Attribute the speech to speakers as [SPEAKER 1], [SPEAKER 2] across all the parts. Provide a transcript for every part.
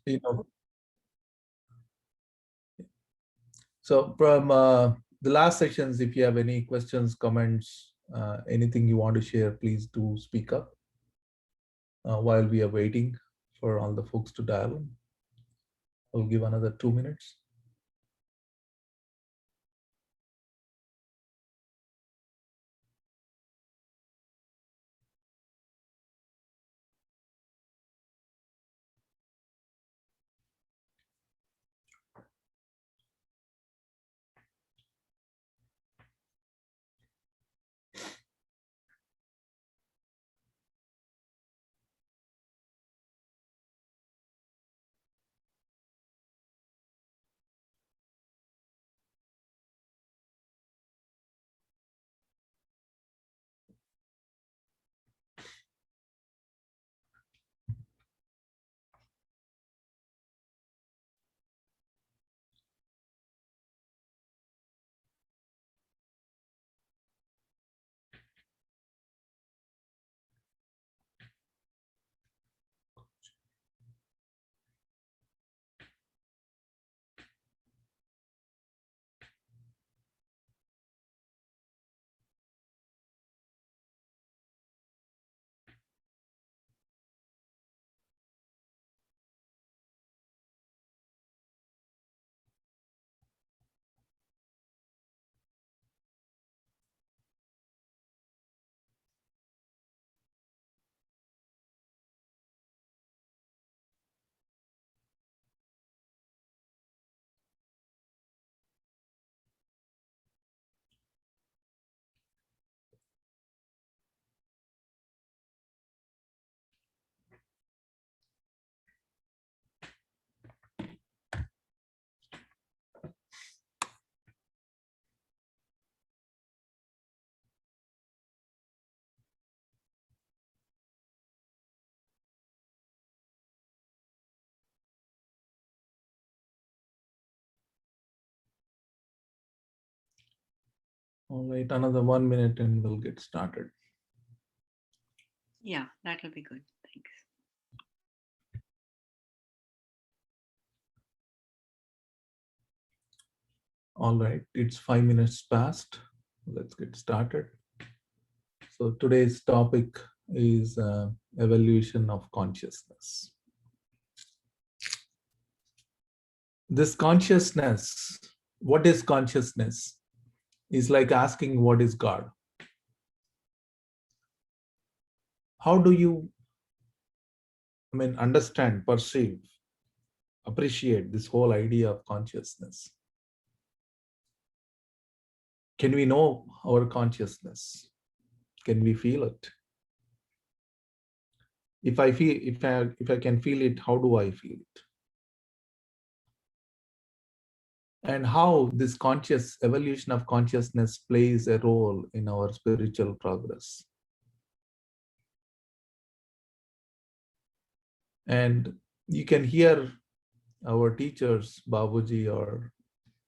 [SPEAKER 1] you know, so from the last sections, if you have any questions, comments, anything you want to share, please do speak up while we are waiting for all the folks to dial in. I'll give another 2 minutes. All right, another 1 minute and we'll get started.
[SPEAKER 2] Yeah, that'll be good. Thanks.
[SPEAKER 1] All right, it's 5 minutes past. Let's get started. So today's topic is evolution of consciousness. This consciousness, what is consciousness? Is like asking what is God? How do you, understand, perceive, appreciate this whole idea of consciousness? Can we know our consciousness? Can we feel it? If I can feel it, how do I feel it? And how this conscious evolution of consciousness plays a role in our spiritual progress. And you can hear our teachers, Babuji or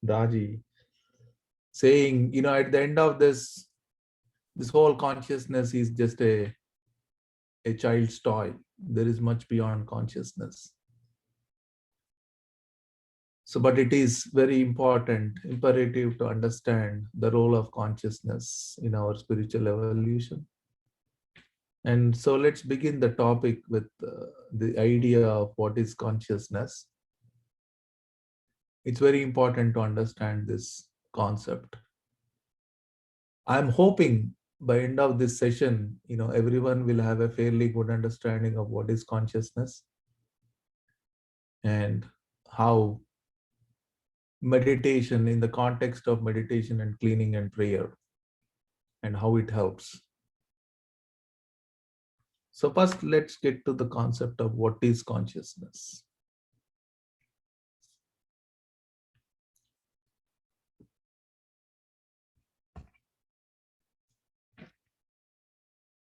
[SPEAKER 1] Daji, saying, at the end of this whole consciousness is just a child's toy. There is much beyond consciousness. So, but it is very important, imperative to understand the role of consciousness in our spiritual evolution. And so let's begin the topic with the idea of what is consciousness. It's very important to understand this concept. I'm hoping by end of this session, everyone will have a fairly good understanding of what is consciousness and how meditation, in the context of meditation and cleaning and prayer, and how it helps. So first, let's get to the concept of what is consciousness.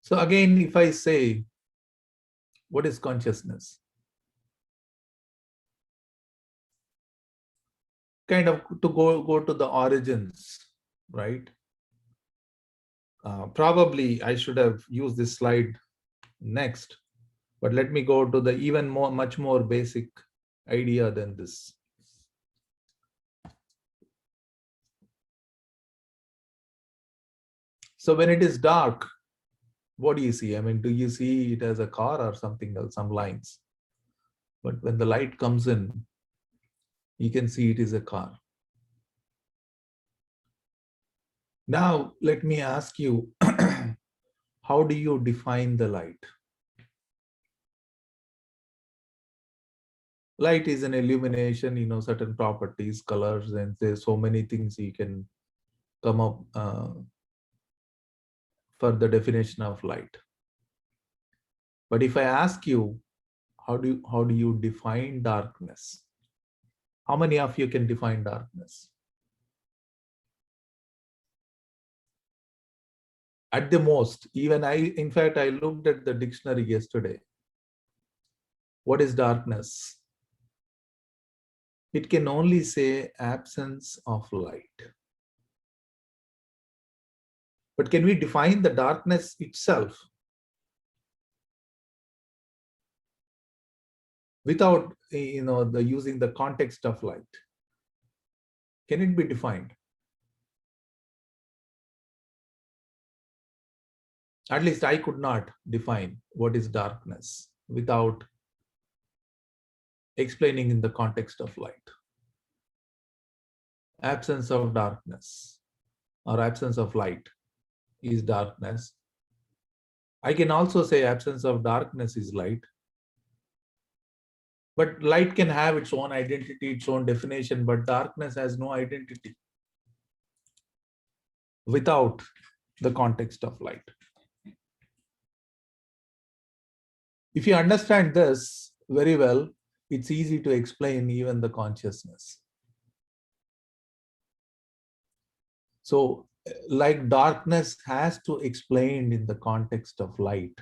[SPEAKER 1] So again, if I say, what is consciousness? Kind of to go to the origins, right? Probably I should have used this slide next, But let me go to the even more, much more basic idea than this. So when it is dark, what do you see? I mean, do you see it as a car or something else, some lines? But when the light comes in, you can see it is a car. Now, let me ask you, how do you define the light? Light is an illumination, certain properties, colors, and there's so many things you can come up for the definition of light. But if I ask you, how do you define darkness? How many of you can define darkness? At the most, even in fact, I looked at the dictionary yesterday. What is darkness? It can only say absence of light. But can we define the darkness itself without using the context of light? Can it be defined? At least I could not define what is darkness without explaining in the context of light. Absence of darkness or absence of light is darkness. I can also say absence of darkness is light. But light can have its own identity, its own definition, but darkness has no identity without the context of light. If you understand this very well, it's easy to explain even the consciousness. So, like darkness has to explain in the context of light,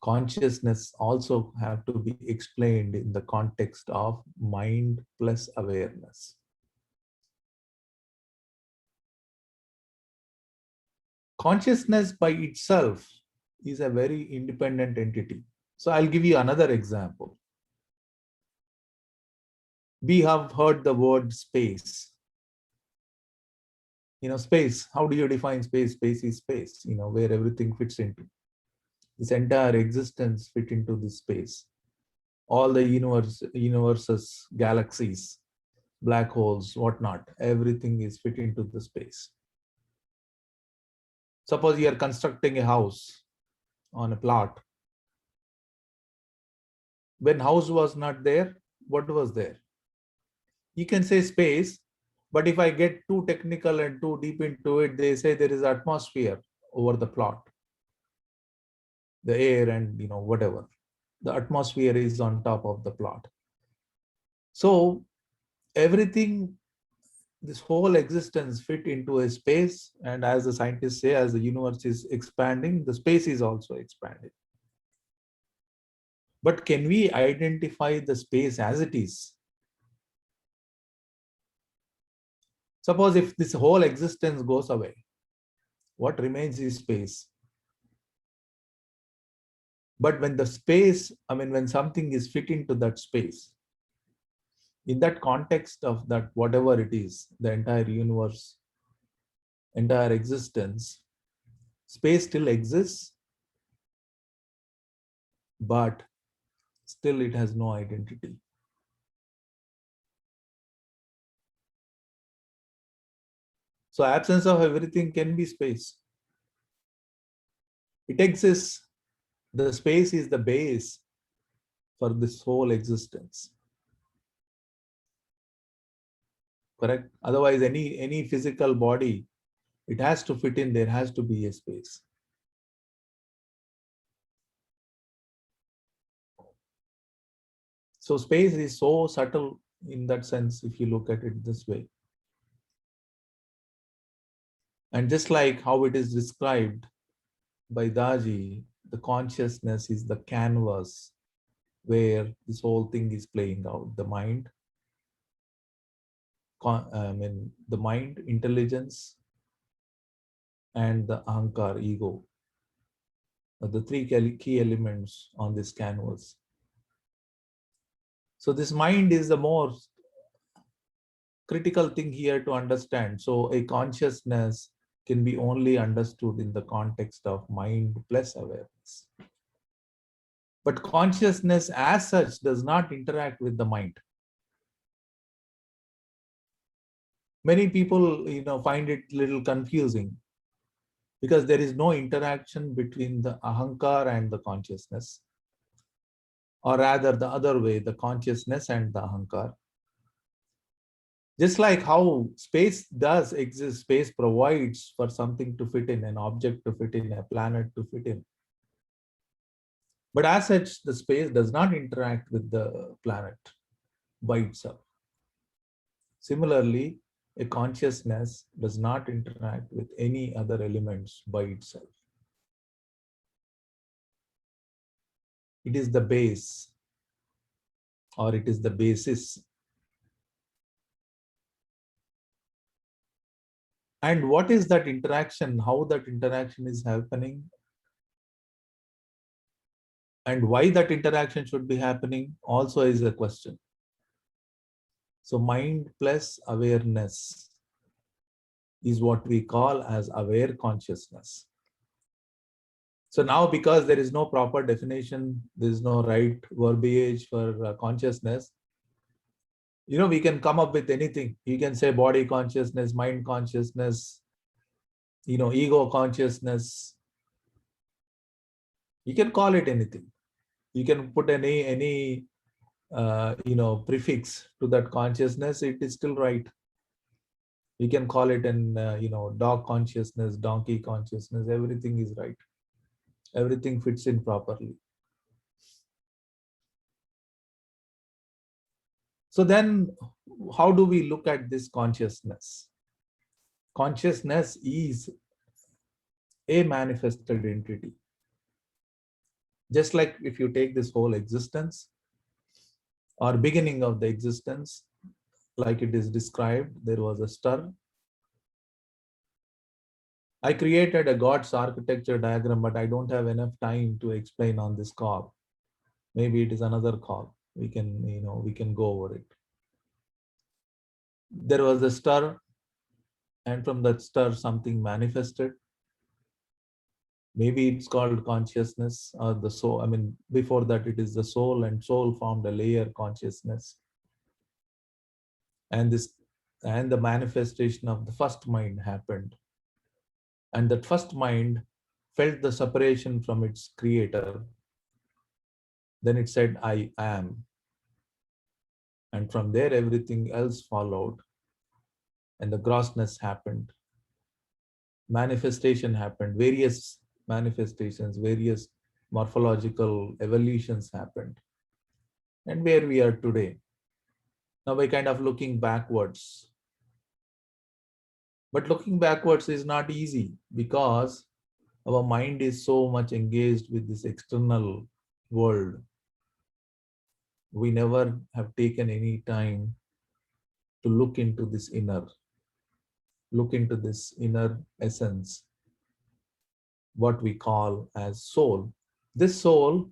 [SPEAKER 1] consciousness also have to be explained in the context of mind plus awareness. Consciousness by itself is a very independent entity. So I'll give you another example. We have heard the word space. Space, how do you define space? Space is space, where everything fits into. This entire existence fit into this space. All the universes, galaxies, black holes, whatnot, everything is fit into the space. Suppose you are constructing a house on a plot. When house was not there, what was there? You can say space, but if I get too technical and too deep into it, they say there is atmosphere over the plot. The air and whatever. The atmosphere is on top of the plot. So everything, this whole existence fit into a space, and as the scientists say, as the universe is expanding, the space is also expanding. But can we identify the space as it is? Suppose if this whole existence goes away, what remains is space. But when the space, when something is fit into that space, in that context of that, whatever it is, the entire universe, entire existence, space still exists, but still it has no identity. So absence of everything can be space. It exists. The space is the base for this whole existence. Correct? Otherwise, any physical body, it has to fit in, there has to be a space. So space is so subtle in that sense, if you look at it this way. And just like how it is described by Daji, the consciousness is the canvas where this whole thing is playing out. The mind, the mind, intelligence, and the ahankar, ego. the three key elements on this canvas. So this mind is the more critical thing here to understand. So a consciousness can be only understood in the context of mind plus awareness. But consciousness as such does not interact with the mind. Many people, find it a little confusing because there is no interaction between the ahankar and the consciousness, or rather the other way, the consciousness and the ahankar. Just like how space does exist, space provides for something to fit in, an object to fit in, a planet to fit in. But as such, the space does not interact with the planet by itself. Similarly, a consciousness does not interact with any other elements by itself. It is the base, or it is the basis. And what is that interaction? How that interaction is happening? And why that interaction should be happening also is a question. So mind plus awareness is what we call as aware consciousness. So now, because there is no proper definition, there is no right verbiage for consciousness, we can come up with anything. You can say body consciousness, mind consciousness, ego consciousness. You can call it anything. You can put any prefix to that consciousness. It is still right. You can call it an dog consciousness, donkey consciousness. Everything is right. Everything fits in properly. So then, how do we look at this consciousness? Consciousness is a manifested entity. Just like if you take this whole existence or beginning of the existence, like it is described, there was a stir. I created a God's architecture diagram, but I don't have enough time to explain on this call. Maybe it is another call. We can go over it. There was a stir, and from that stir, something manifested. Maybe it's called consciousness or the soul. I mean, before that, it is the soul, and soul formed a layer consciousness. And the manifestation of the first mind happened. And that first mind felt the separation from its creator. Then it said, I am. And from there, everything else followed. And the grossness happened. Manifestation happened. Various manifestations, various morphological evolutions happened. And where we are today. Now we're kind of looking backwards. But looking backwards is not easy because our mind is so much engaged with this external world. We never have taken any time to look into this inner essence, what we call as soul. This soul,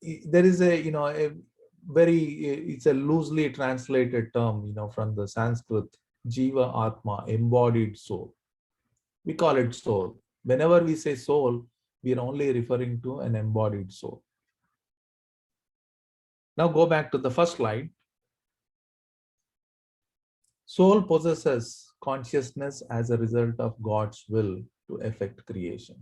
[SPEAKER 1] there is it's a loosely translated term, from the Sanskrit, Jiva Atma, embodied soul. We call it soul. Whenever we say soul, we are only referring to an embodied soul. Now go back to the first slide. Soul possesses consciousness as a result of God's will to effect creation.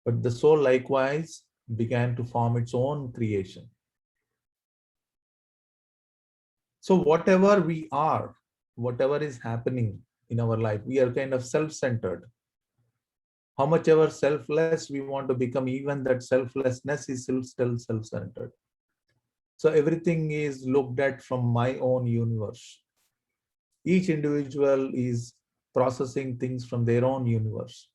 [SPEAKER 1] But the soul likewise began to form its own creation. So whatever we are, whatever is happening in our life, we are kind of self-centered. How much ever selfless we want to become, even that selflessness is still self-centered. So everything is looked at from my own universe. Each individual is processing things from their own universe.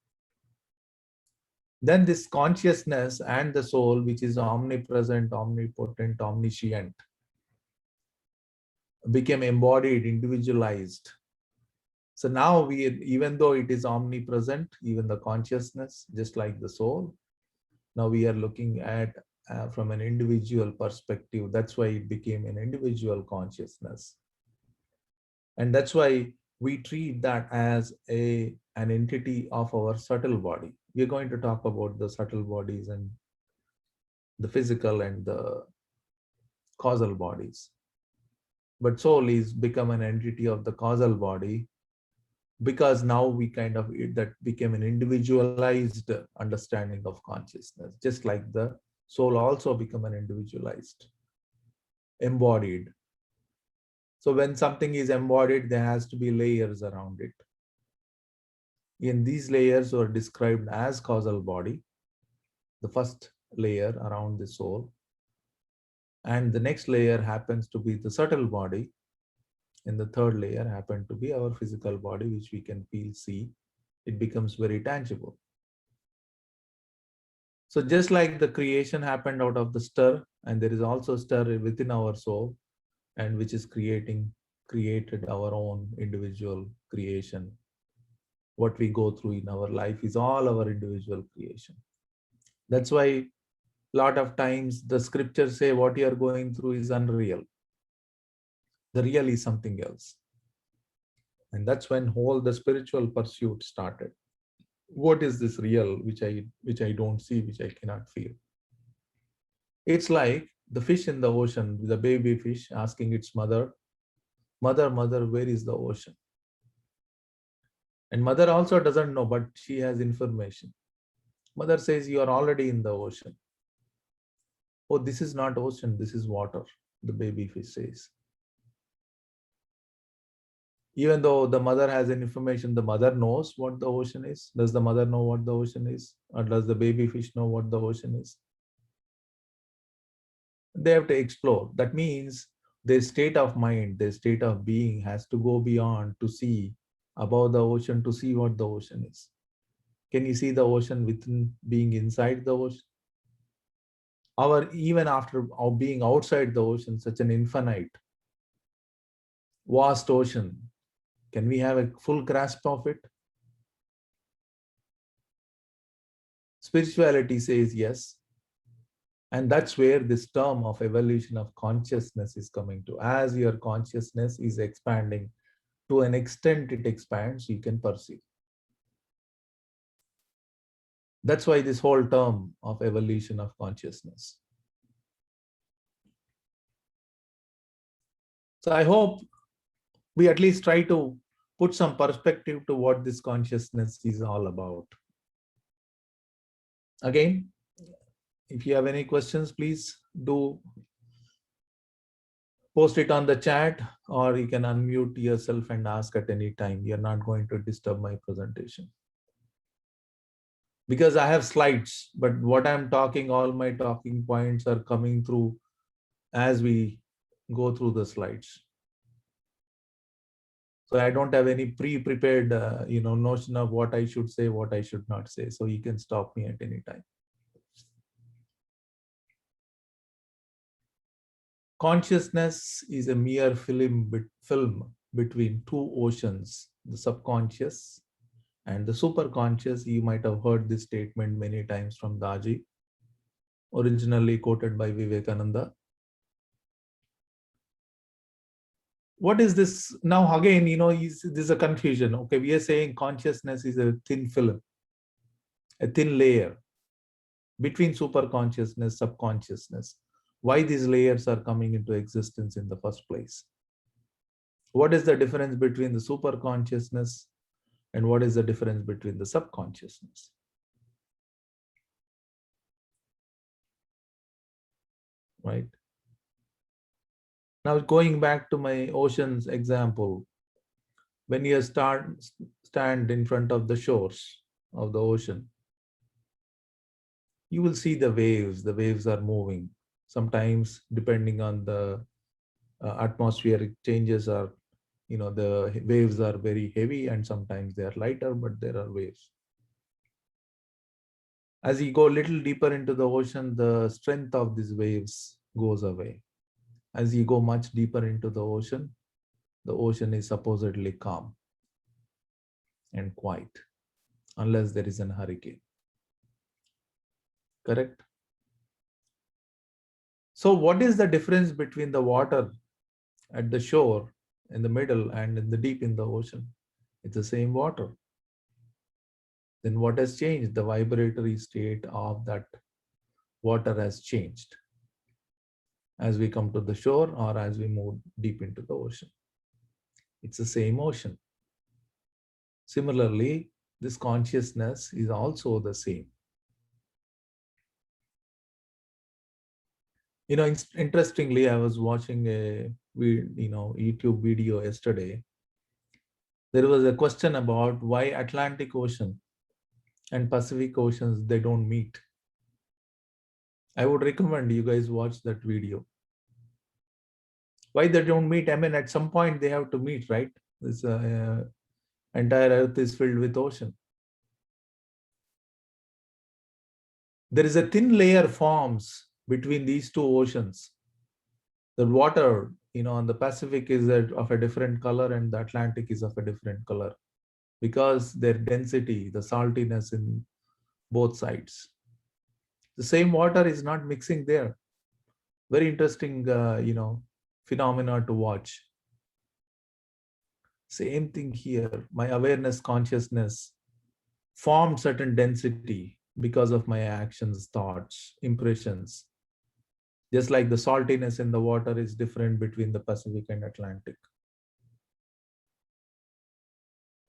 [SPEAKER 1] Then this consciousness and the soul, which is omnipresent, omnipotent, omniscient, became embodied, individualized. So now we, even though it is omnipresent, even the consciousness, just like the soul, now we are looking at from an individual perspective. That's why it became an individual consciousness. And that's why we treat that as an entity of our subtle body. We're going to talk about the subtle bodies and the physical and the causal bodies. But soul is become an entity of the causal body, because now we kind of, that became an individualized understanding of consciousness, just like the soul also become an individualized, embodied. So when something is embodied, there has to be layers around it. In these layers are described as causal body, the first layer around the soul, and the next layer happens to be the subtle body, and the third layer happened to be our physical body, which we can feel, see. It becomes very tangible. So just like the creation happened out of the stir, and there is also stir within our soul, and which is created our own individual creation. What we go through in our life is all our individual creation. That's why a lot of times the scriptures say what you are going through is unreal. The real is something else. And that's when whole the spiritual pursuit started. What is this real which I don't see, which I cannot feel? It's like the fish in the ocean, the baby fish asking its mother, mother, mother, where is the ocean? And mother also doesn't know, but she has information. Mother says, you are already in the ocean. Oh, this is not ocean, this is water, the baby fish says. Even though the mother has an information, the mother knows what the ocean is. Does the mother know what the ocean is? Or does the baby fish know what the ocean is? They have to explore. That means their state of mind, their state of being has to go beyond to see above the ocean, to see what the ocean is. Can you see the ocean within being inside the ocean? Or even after being outside the ocean, such an infinite, vast ocean, can we have a full grasp of it? Spirituality says yes. And that's where this term of evolution of consciousness is coming to. As your consciousness is expanding, to an extent it expands, you can perceive. That's why this whole term of evolution of consciousness. So I hope we at least try to put some perspective to what this consciousness is all about. Again, if you have any questions, please do post it on the chat, or you can unmute yourself and ask at any time. You're not going to disturb my presentation. Because I have slides, but what I'm talking, all my talking points are coming through as we go through the slides. So I don't have any pre-prepared, notion of what I should say, what I should not say. So you can stop me at any time. Consciousness is a mere film between two oceans, the subconscious and the superconscious. You might have heard this statement many times from Daji, originally quoted by Vivekananda. What is this? Now again, there's a confusion. Okay, we are saying consciousness is a thin film, a thin layer between superconsciousness, subconsciousness. Why these layers are coming into existence in the first place? What is the difference between the superconsciousness and what is the difference between the subconsciousness? Right? Now going back to my oceans example, when you stand in front of the shores of the ocean, you will see the waves. The waves are moving. Sometimes, depending on the atmospheric changes, are the waves are very heavy, and sometimes they are lighter, but there are waves. As you go a little deeper into the ocean, the strength of these waves goes away. As you go much deeper into the ocean is supposedly calm. and quiet, unless there is a hurricane. Correct? So what is the difference between the water at the shore, in the middle, and in the deep in the ocean? It's the same water. Then what has changed? The vibratory state of that water has changed as we come to the shore or as we move deep into the ocean. It's the same ocean. Similarly, this consciousness is also the same. Interestingly, I was watching a YouTube video yesterday. There was a question about why Atlantic Ocean and Pacific Oceans, they don't meet. I would recommend you guys watch that video. Why they don't meet? I mean, at some point they have to meet, right? This entire Earth is filled with ocean. There is a thin layer forms between these two oceans. The water, on the Pacific is of a different color and the Atlantic is of a different color because their density, the saltiness in both sides. The same water is not mixing there. Very interesting, phenomena to watch. Same thing here. My awareness, consciousness formed certain density because of my actions, thoughts, impressions. Just like the saltiness in the water is different between the Pacific and Atlantic.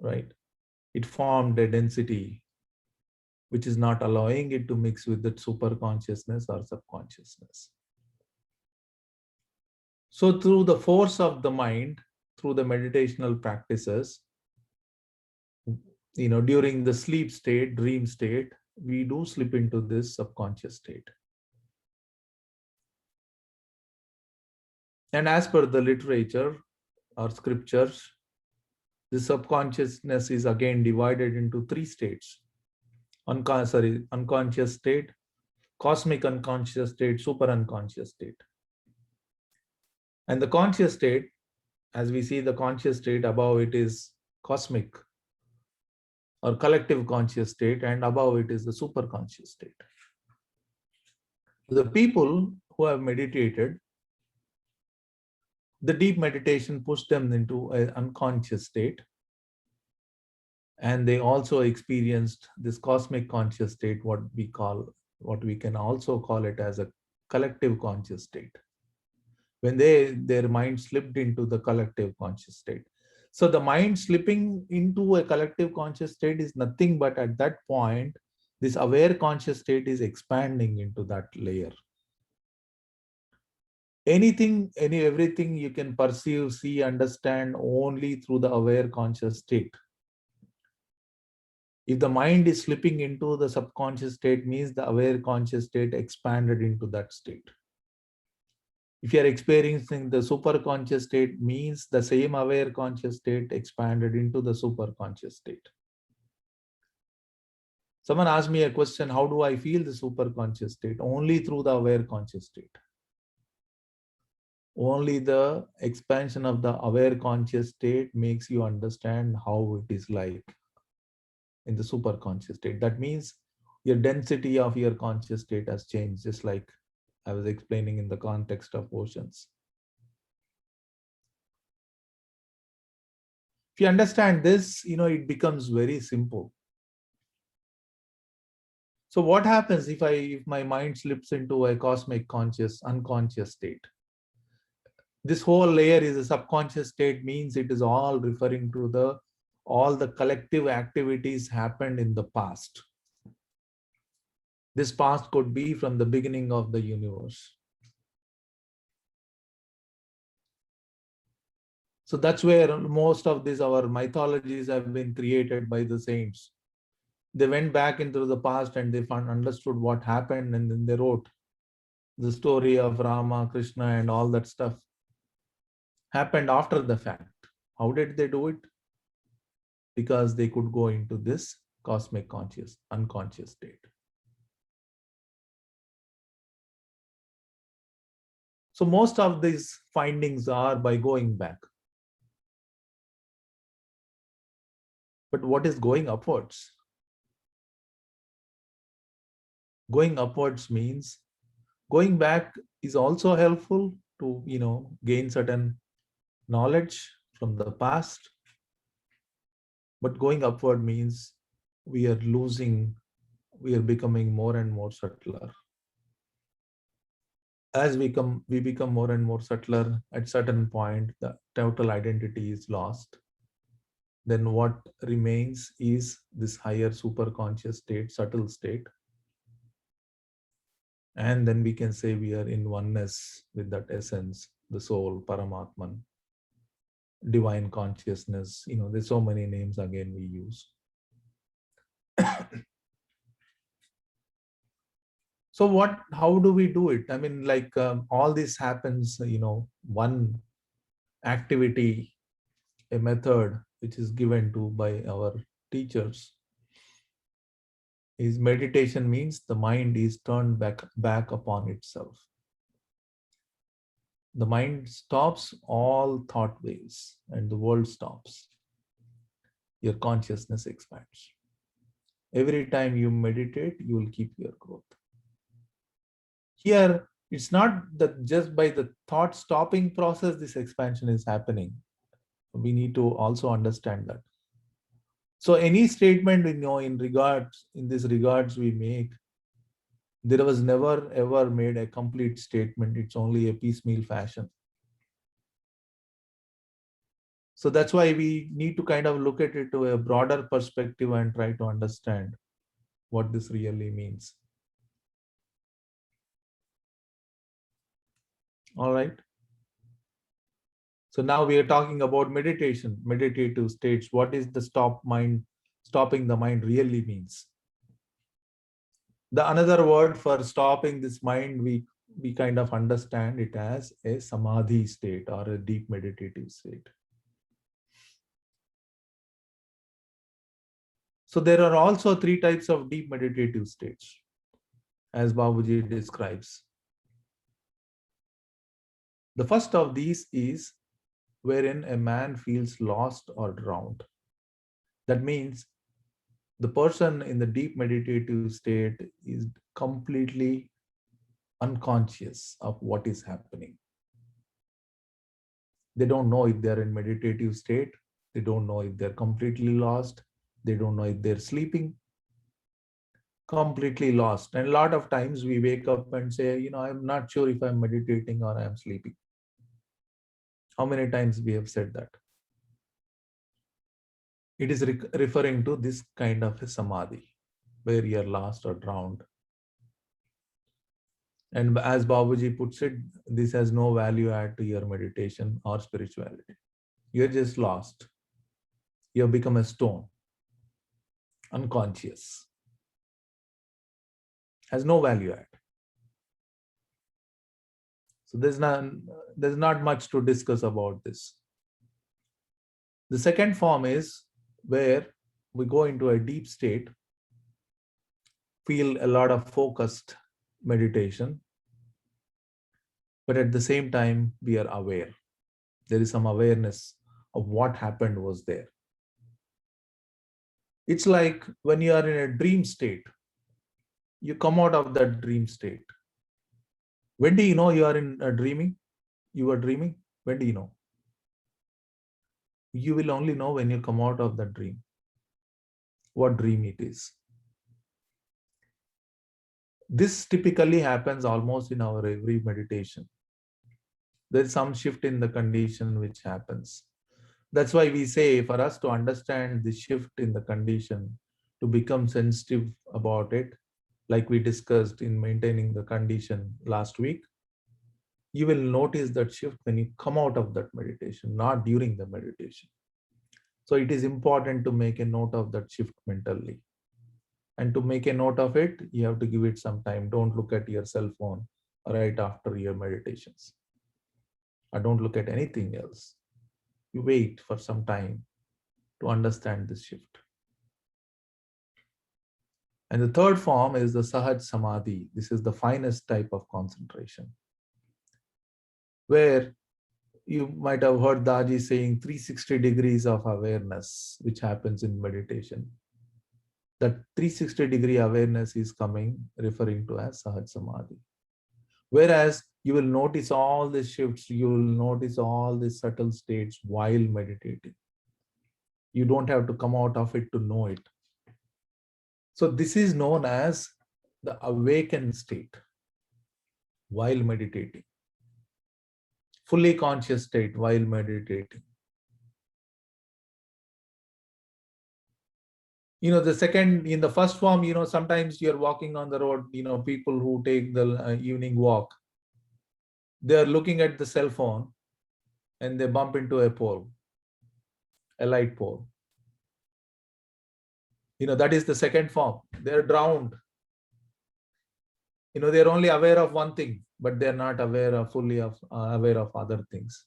[SPEAKER 1] Right? It formed a density which is not allowing it to mix with the super consciousness or subconsciousness. So through the force of the mind, through the meditational practices, during the sleep state, dream state, we do slip into this subconscious state. And as per the literature or scriptures, the subconsciousness is again divided into three states. Unconscious state, cosmic unconscious state, super unconscious state. And the conscious state, as we see the conscious state, above it is cosmic or collective conscious state, and above it is the super conscious state. The people who have meditated, the deep meditation pushed them into an unconscious state, and they also experienced this cosmic conscious state, what we can also call it as a collective conscious state, when their mind slipped into the collective conscious state. So the mind slipping into a collective conscious state is nothing but at that point, this aware conscious state is expanding into that layer. Everything you can perceive, see, understand only through the aware conscious state. If the mind is slipping into the subconscious state, means the aware conscious state expanded into that state. If you are experiencing the super conscious state, means the same aware conscious state expanded into the super conscious state. Someone asked me a question, how do I feel the super conscious state? Only through the aware conscious state. Only the expansion of the aware conscious state makes you understand how it is like in the super conscious state. That means your density of your conscious state has changed, just like I was explaining in the context of oceans. If you understand this, it becomes very simple. So what happens if my mind slips into a cosmic conscious, unconscious state? This whole layer is a subconscious state, means it is all referring to all the collective activities happened in the past. This past could be from the beginning of the universe. So that's where most of our mythologies have been created by the saints. They went back into the past and they understood what happened, and then they wrote the story of Rama, Krishna, and all that stuff happened after the fact. How did they do it? Because they could go into this cosmic conscious, unconscious state. So most of these findings are by going back. But what is going upwards? Going upwards means going back is also helpful to, gain certain knowledge from the past. But going upward means we are becoming more and more subtler. As we become more and more subtler, at certain point, the total identity is lost. Then what remains is this higher superconscious state, subtle state. And then we can say we are in oneness with that essence, the soul, Paramatman, divine consciousness. There's so many names again we use. So how do we do it? I mean, like all this happens, one activity, a method which is given to by our teachers is meditation. Means the mind is turned back upon itself. The mind stops all thought waves and the world stops. Your consciousness expands. Every time you meditate, you will keep your growth. Here, it's not that just by the thought stopping process this expansion is happening. We need to also understand that. So any statement in this regards we make, there was never ever made a complete statement. It's only a piecemeal fashion. So that's why we need to kind of look at it to a broader perspective and try to understand what this really means. All right. So now we are talking about meditation, meditative states. What is the stopping the mind really means? The another word for stopping this mind, we kind of understand it as a samadhi state or a deep meditative state. So there are also three types of deep meditative states, as Babaji describes. The first of these is wherein a man feels lost or drowned. That means the person in the deep meditative state is completely unconscious of what is happening. They don't know if they're in meditative state. They don't know if they're completely lost. They don't know if they're sleeping. Completely lost. And a lot of times we wake up and say, I'm not sure if I'm meditating or I'm sleeping. How many times we have said that? It is referring to this kind of a samadhi where you're lost or drowned. And as Babaji puts it, this has no value add to your meditation or spirituality. You're just lost. You have become a stone, unconscious. Has no value add. So there's not much to discuss about this. The second form is where we go into a deep state, feel a lot of focused meditation, but at the same time we are aware. There is some awareness of what happened was there. It's like when you are in a dream state, you come out of that dream state. When do you know you are in a dreaming? You are dreaming? When do you know? You will only know when you come out of that dream, what dream it is. This typically happens almost in our every meditation. There's some shift in the condition which happens. That's why we say for us to understand the shift in the condition, to become sensitive about it, like we discussed in maintaining the condition last week, you will notice that shift when you come out of that meditation, not during the meditation. So it is important to make a note of that shift mentally. And to make a note of it, you have to give it some time. Don't look at your cell phone right after your meditations. Or don't look at anything else. You wait for some time to understand this shift. And the third form is the Sahaj Samadhi. This is the finest type of concentration, where You might have heard Daji saying 360 degrees of awareness, which happens in meditation. That 360-degree awareness is coming, referring to as Sahaj Samadhi. Whereas you will notice all the shifts, you will notice all the subtle states while meditating. You don't have to come out of it to know it. So this is known as the awakened state while meditating. Fully conscious state while meditating. The second, in the first form, sometimes you're walking on the road, people who take the evening walk, they're looking at the cell phone and they bump into a pole, a light pole. That is the second form. They're drowned. They're only aware of one thing, but they're not fully aware of other things.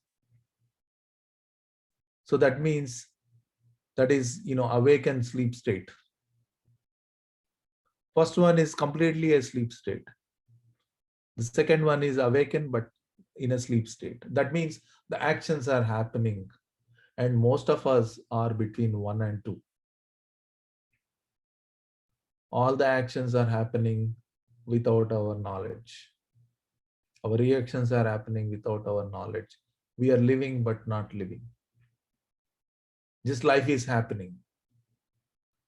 [SPEAKER 1] So that means that is, awakened sleep state. First one is completely a sleep state. The second one is awakened, but in a sleep state. That means the actions are happening, and most of us are between 1 and 2. All the actions are happening without our knowledge. Our reactions are happening without our knowledge. We are living but not living. Just life is happening.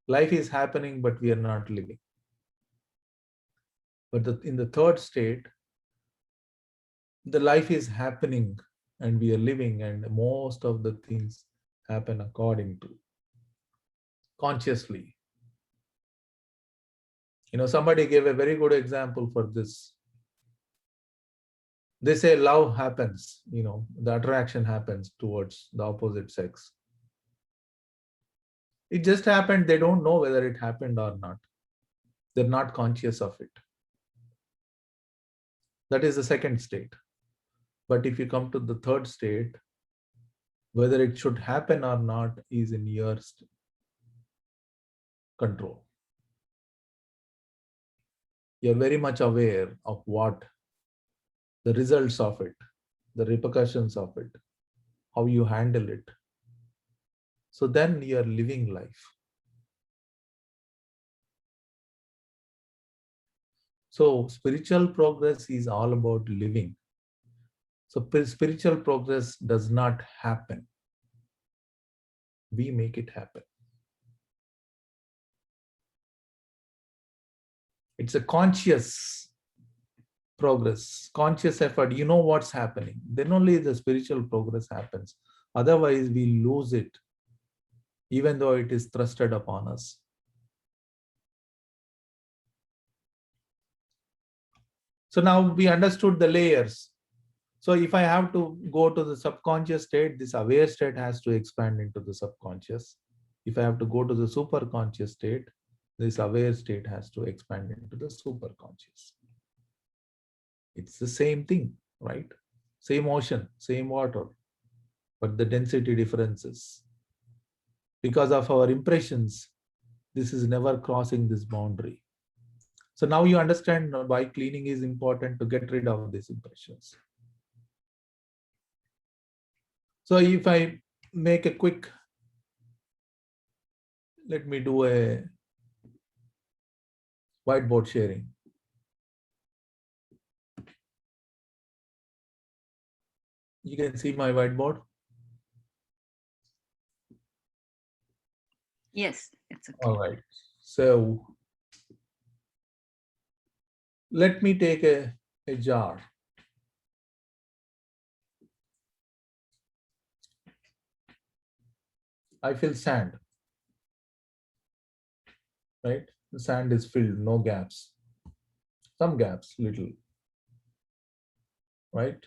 [SPEAKER 1] Life is happening, but we are not living. But in the third state, the life is happening and we are living, and most of the things happen according to consciously. Somebody gave a very good example for this. They say love happens, the attraction happens towards the opposite sex. It just happened. They don't know whether it happened or not. They're not conscious of it. That is the second state. But if you come to the third state, whether it should happen or not is in your control. You're very much aware of what the results of it, the repercussions of it, how you handle it. So then you're living life. So spiritual progress is all about living. So spiritual progress does not happen. We make it happen. It's a conscious progress, conscious effort. You know what's happening. Then only the spiritual progress happens. Otherwise, we lose it, even though it is thrusted upon us. So now we understood the layers. So if I have to go to the subconscious state, this aware state has to expand into the subconscious. If I have to go to the superconscious state, this aware state has to expand into the superconscious. It's the same thing, right? Same ocean, same water, but the density differences. Because of our impressions, this is never crossing this boundary. So now you understand why cleaning is important, to get rid of these impressions. So if I make a quick, let me do a whiteboard sharing. You can see my whiteboard?
[SPEAKER 2] Yes, it's okay.
[SPEAKER 1] All right. So let me take a jar. I fill sand, right? The sand is filled, no gaps. Some gaps, little, right?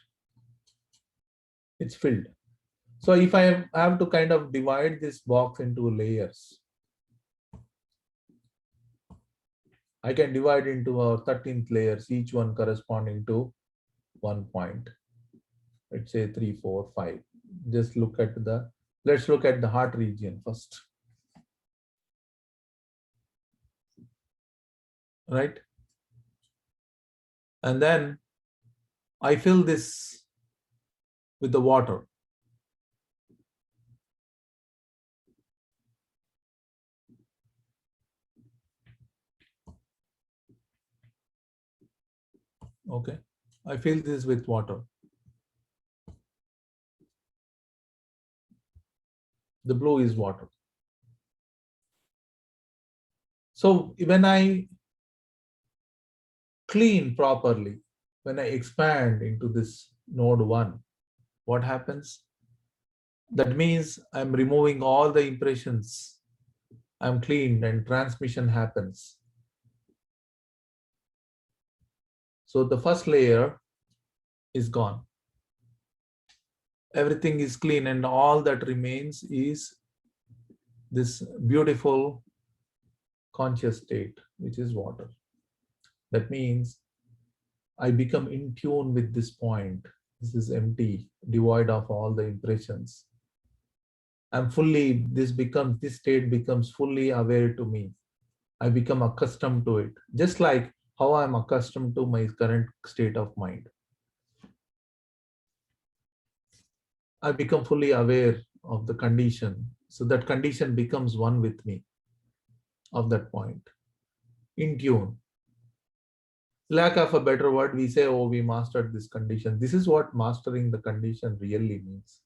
[SPEAKER 1] It's filled. So if I have to kind of divide this box into layers, I can divide into 13th layers, each one corresponding to 1 point. Let's say 3, 4, 5. Just look at let's look at the heart region first. Right? And then I fill this with the water. Okay. I feel this with water. The blue is water. So when I clean properly, when I expand into this node 1, what happens? That means I'm removing all the impressions. I'm cleaned and transmission happens. So the first layer is gone. Everything is clean, and all that remains is this beautiful conscious state, which is water. That means I become in tune with this point. This is empty, devoid of all the impressions. This state becomes fully aware to me. I become accustomed to it, just like how I'm accustomed to my current state of mind. I become fully aware of the condition. So that condition becomes one with me of that point, in tune. Lack of a better word, we say, oh, we mastered this condition. This is what mastering the condition really means.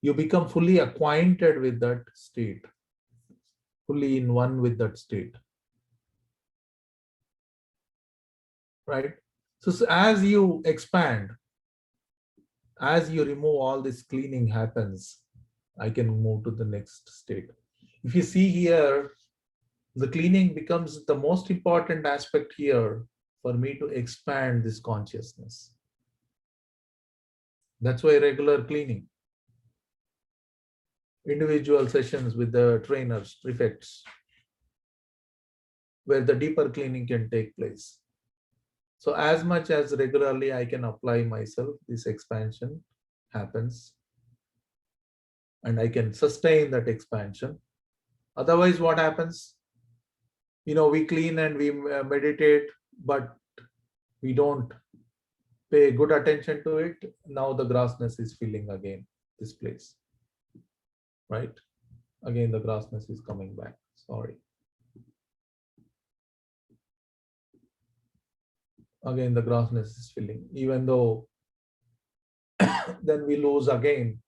[SPEAKER 1] You become fully acquainted with that state, fully in one with that state. Right? So as you expand, as you remove all this cleaning happens, I can move to the next state. If you see here, the cleaning becomes the most important aspect here for me to expand this consciousness. That's why regular cleaning, individual sessions with the trainers, prefects, where the deeper cleaning can take place. So as much as regularly I can apply myself, this expansion happens and I can sustain that expansion. Otherwise, what happens? We clean and we meditate, but we don't pay good attention to it. Now the grossness is filling again this place, right? Again, the grossness is coming back. Sorry. Again, the grossness is filling, even though then we lose again.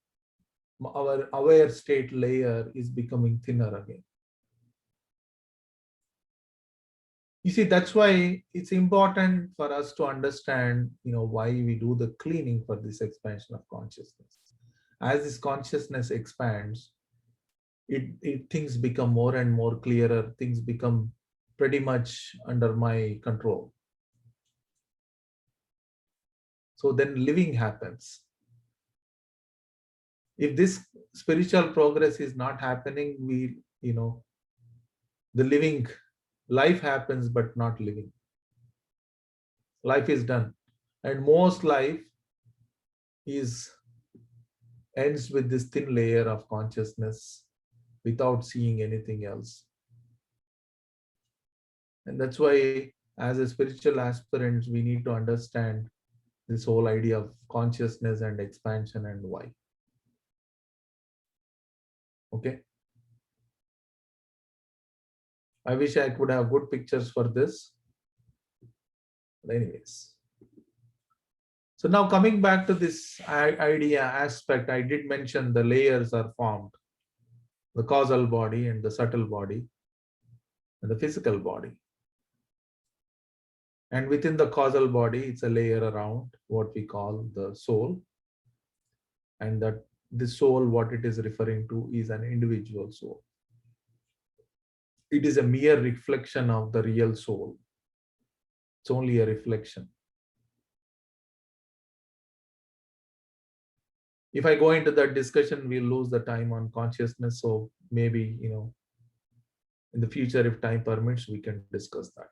[SPEAKER 1] Our aware state layer is becoming thinner again. You see, that's why it's important for us to understand, why we do the cleaning for this expansion of consciousness. As this consciousness expands, things become more and more clearer. Things become pretty much under my control. So then living happens. If this spiritual progress is not happening, the living, life happens, but not living. Life is done. And most life ends with this thin layer of consciousness without seeing anything else. And that's why, as a spiritual aspirant, we need to understand this whole idea of consciousness and expansion and why. Okay. I wish I could have good pictures for this. But anyways. So now coming back to this idea aspect, I did mention the layers are formed. The causal body and the subtle body and the physical body. And within the causal body, it's a layer around what we call the soul. And that the soul, what it is referring to, is an individual soul. It is a mere reflection of the real soul. It's only a reflection. If I go into that discussion, we'll lose the time on consciousness. So maybe, in the future, if time permits, we can discuss that.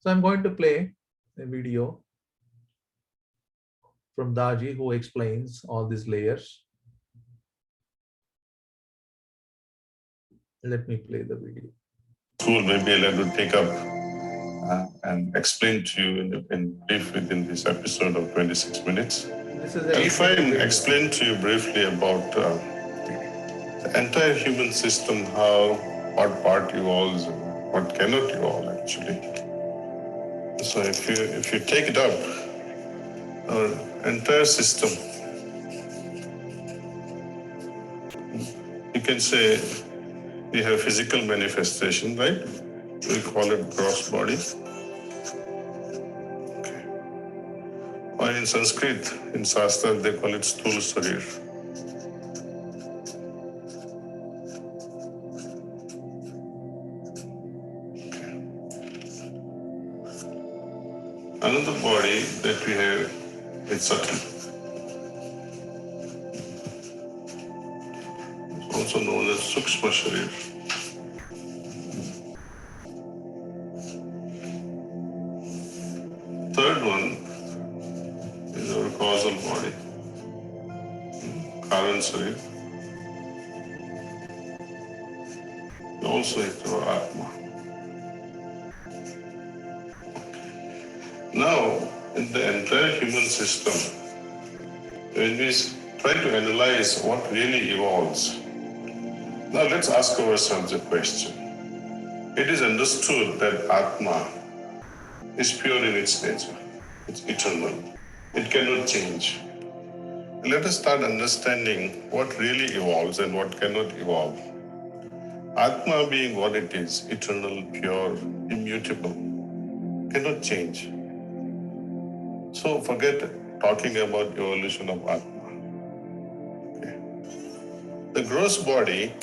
[SPEAKER 1] So I'm going to play a video from Daji, who explains all these layers. Let me play the video.
[SPEAKER 2] Cool, maybe I'll have to take up and explain to you in brief within this episode of 26 minutes. If I explain to you briefly about the entire human system, how what part evolves, what cannot evolve actually. So if you take it up, our entire system, you can say we have physical manifestation, right? We call it gross body. Okay. Or in Sanskrit, in Shastra, they call it Sthula Sharir. Another body that we have is subtle, also known as Sukshma Sharir. Third one is our causal body, Karan Sharir. Also it's our Atma. Now, in the entire human system, when we try to analyze what really evolves, now let's ask ourselves a question. It is understood that Atma is pure in its nature. It's eternal. It cannot change. Let us start understanding what really evolves and what cannot evolve. Atma being what it is, eternal, pure, immutable, cannot change. So forget talking about evolution of Atma. Okay. The gross body,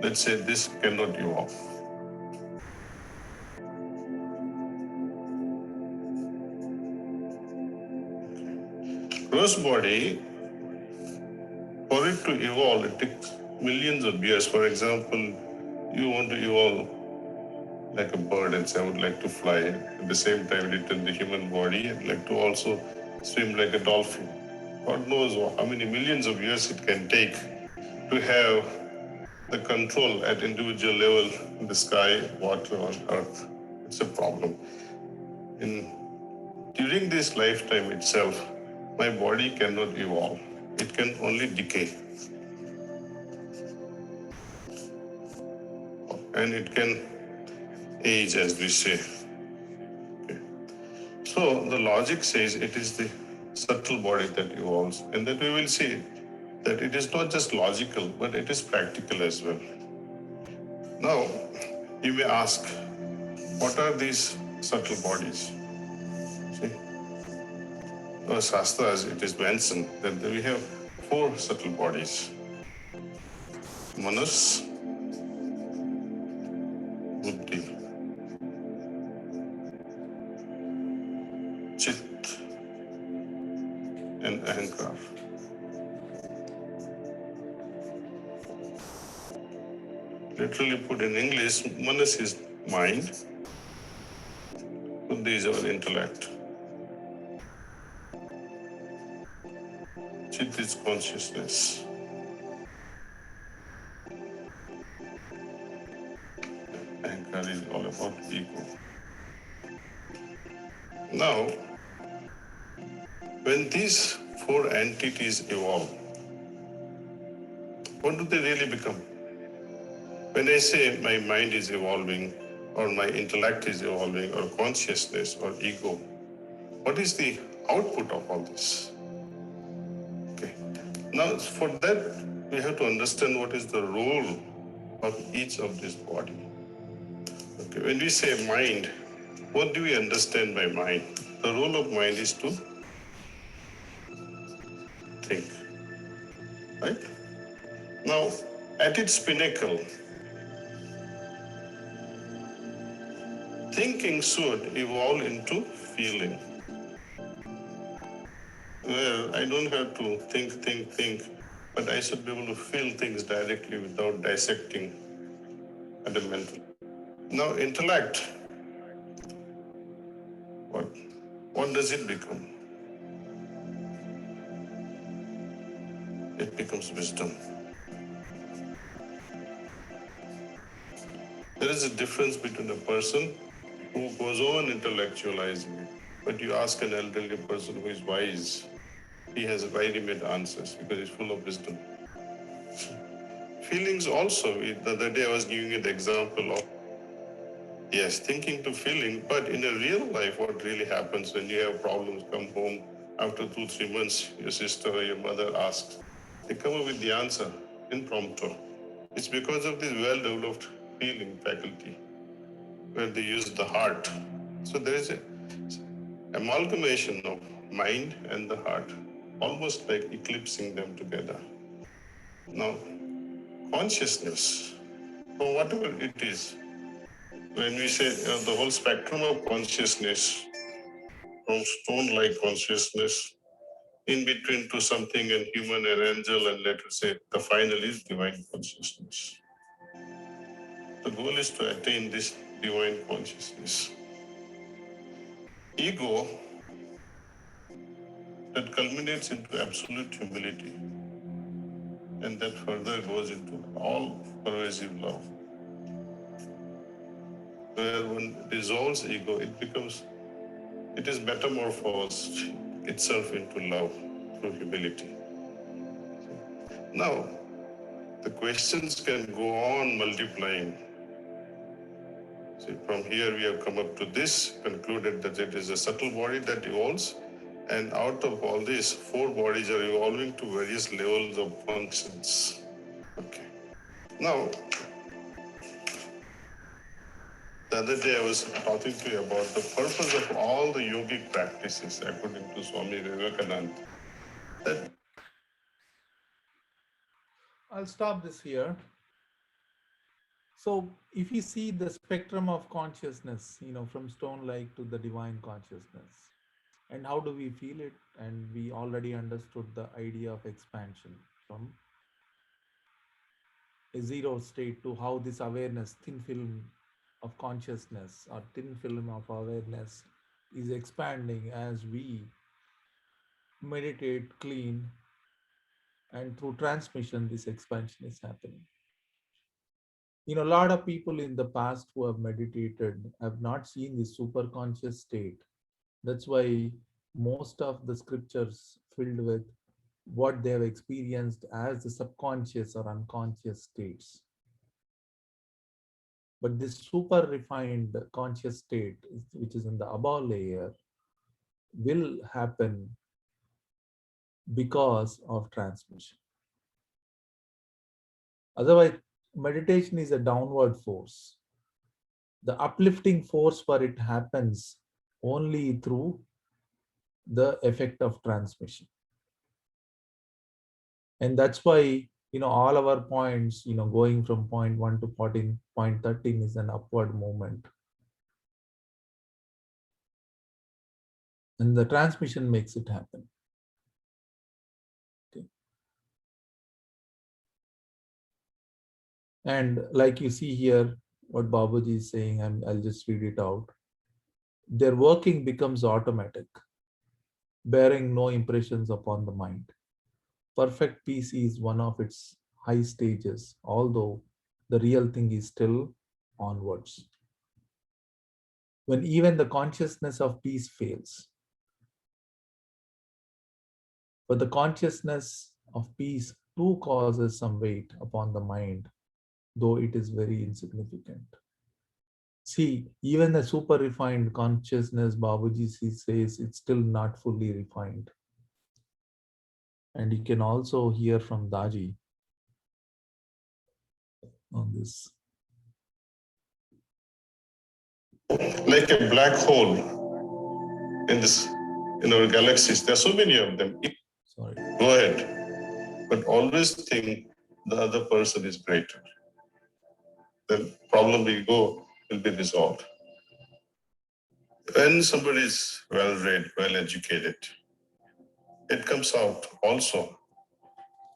[SPEAKER 2] let's say this cannot evolve. Gross body, for it to evolve, it takes millions of years. For example, you want to evolve like a bird and say, I would like to fly. At the same time, it in the human body, I'd like to also swim like a dolphin. God knows how many millions of years it can take to have the control at individual level in the sky, water, on earth. It's a problem. During this lifetime itself, my body cannot evolve. It can only decay. And it can age, as we say. Okay. So the logic says it is the subtle body that evolves, and that we will see that it is not just logical, but it is practical as well. Now, you may ask, what are these subtle bodies? See, in Shastras it is mentioned that we have 4 subtle bodies: Manas, Buddhi, Chit, and Ahankar. Literally put in English, Manas is mind, Buddhi is our intellect, Chit is consciousness, Ahankar is all about ego. Now, when these 4 entities evolve, what do they really become? When I say my mind is evolving, or my intellect is evolving, or consciousness, or ego, what is the output of all this? Okay. Now, for that, we have to understand what is the role of each of this body. Okay. When we say mind, what do we understand by mind? The role of mind is to think, right? Now, at its pinnacle, thinking should evolve into feeling. Well, I don't have to think, but I should be able to feel things directly without dissecting at a mental. Now, intellect, what does it become? It becomes wisdom. There is a difference between a person who goes on intellectualizing it, but you ask an elderly person who is wise, he has ready-made answers because he's full of wisdom. feelings also. The other day I was giving you the example of, yes, thinking to feeling, but in a real life, what really happens when you have problems, come home after 2-3 months, your sister or your mother asks, they come up with the answer, impromptu. It's because of this well-developed feeling faculty, where they use the heart. So there is a amalgamation of mind and the heart, almost like eclipsing them together. Now, consciousness, or whatever it is, when we say the whole spectrum of consciousness, from stone-like consciousness, in between to something and human and angel, and let us say the final is divine consciousness. The goal is to attain this divine consciousness. Ego that culminates into absolute humility, and that further goes into all pervasive love. Where one dissolves ego, it is metamorphosed itself into love through humility. Now, the questions can go on multiplying. See, from here we have come up to this, concluded that it is a subtle body that evolves, and out of all these, 4 bodies are evolving to various levels of functions. Okay. Now, the other day I was talking to you about the purpose of all the yogic practices, according to Swami Vivekananda. That
[SPEAKER 1] I'll stop this here. So if you see the spectrum of consciousness, from stone-like to the divine consciousness, and how do we feel it? And we already understood the idea of expansion from a zero state to how this awareness, thin film of consciousness or thin film of awareness is expanding as we meditate, clean, and through transmission, this expansion is happening. A lot of people in the past who have meditated have not seen this super conscious state. That's why most of the scriptures filled with what they have experienced as the subconscious or unconscious states. But this super refined conscious state, which is in the above layer, will happen because of transmission. Otherwise, meditation is a downward force. The uplifting force for it happens only through the effect of transmission. And that's why, all of our points, going from point 1 to 14, point 13 is an upward movement. And the transmission makes it happen. Okay. And like you see here, what Babaji is saying, I'll just read it out. Their working becomes automatic, bearing no impressions upon the mind. Perfect peace is one of its high stages, although the real thing is still onwards. When even the consciousness of peace fails. But the consciousness of peace too causes some weight upon the mind, though it is very insignificant. See, even the super refined consciousness, Babaji says it's still not fully refined. And you can also hear from Daji on this.
[SPEAKER 2] like a black hole in our galaxies, there are so many of them.
[SPEAKER 1] Sorry.
[SPEAKER 2] Go ahead. But always think the other person is greater. The problem will be resolved. When somebody is well read, well educated, it comes out also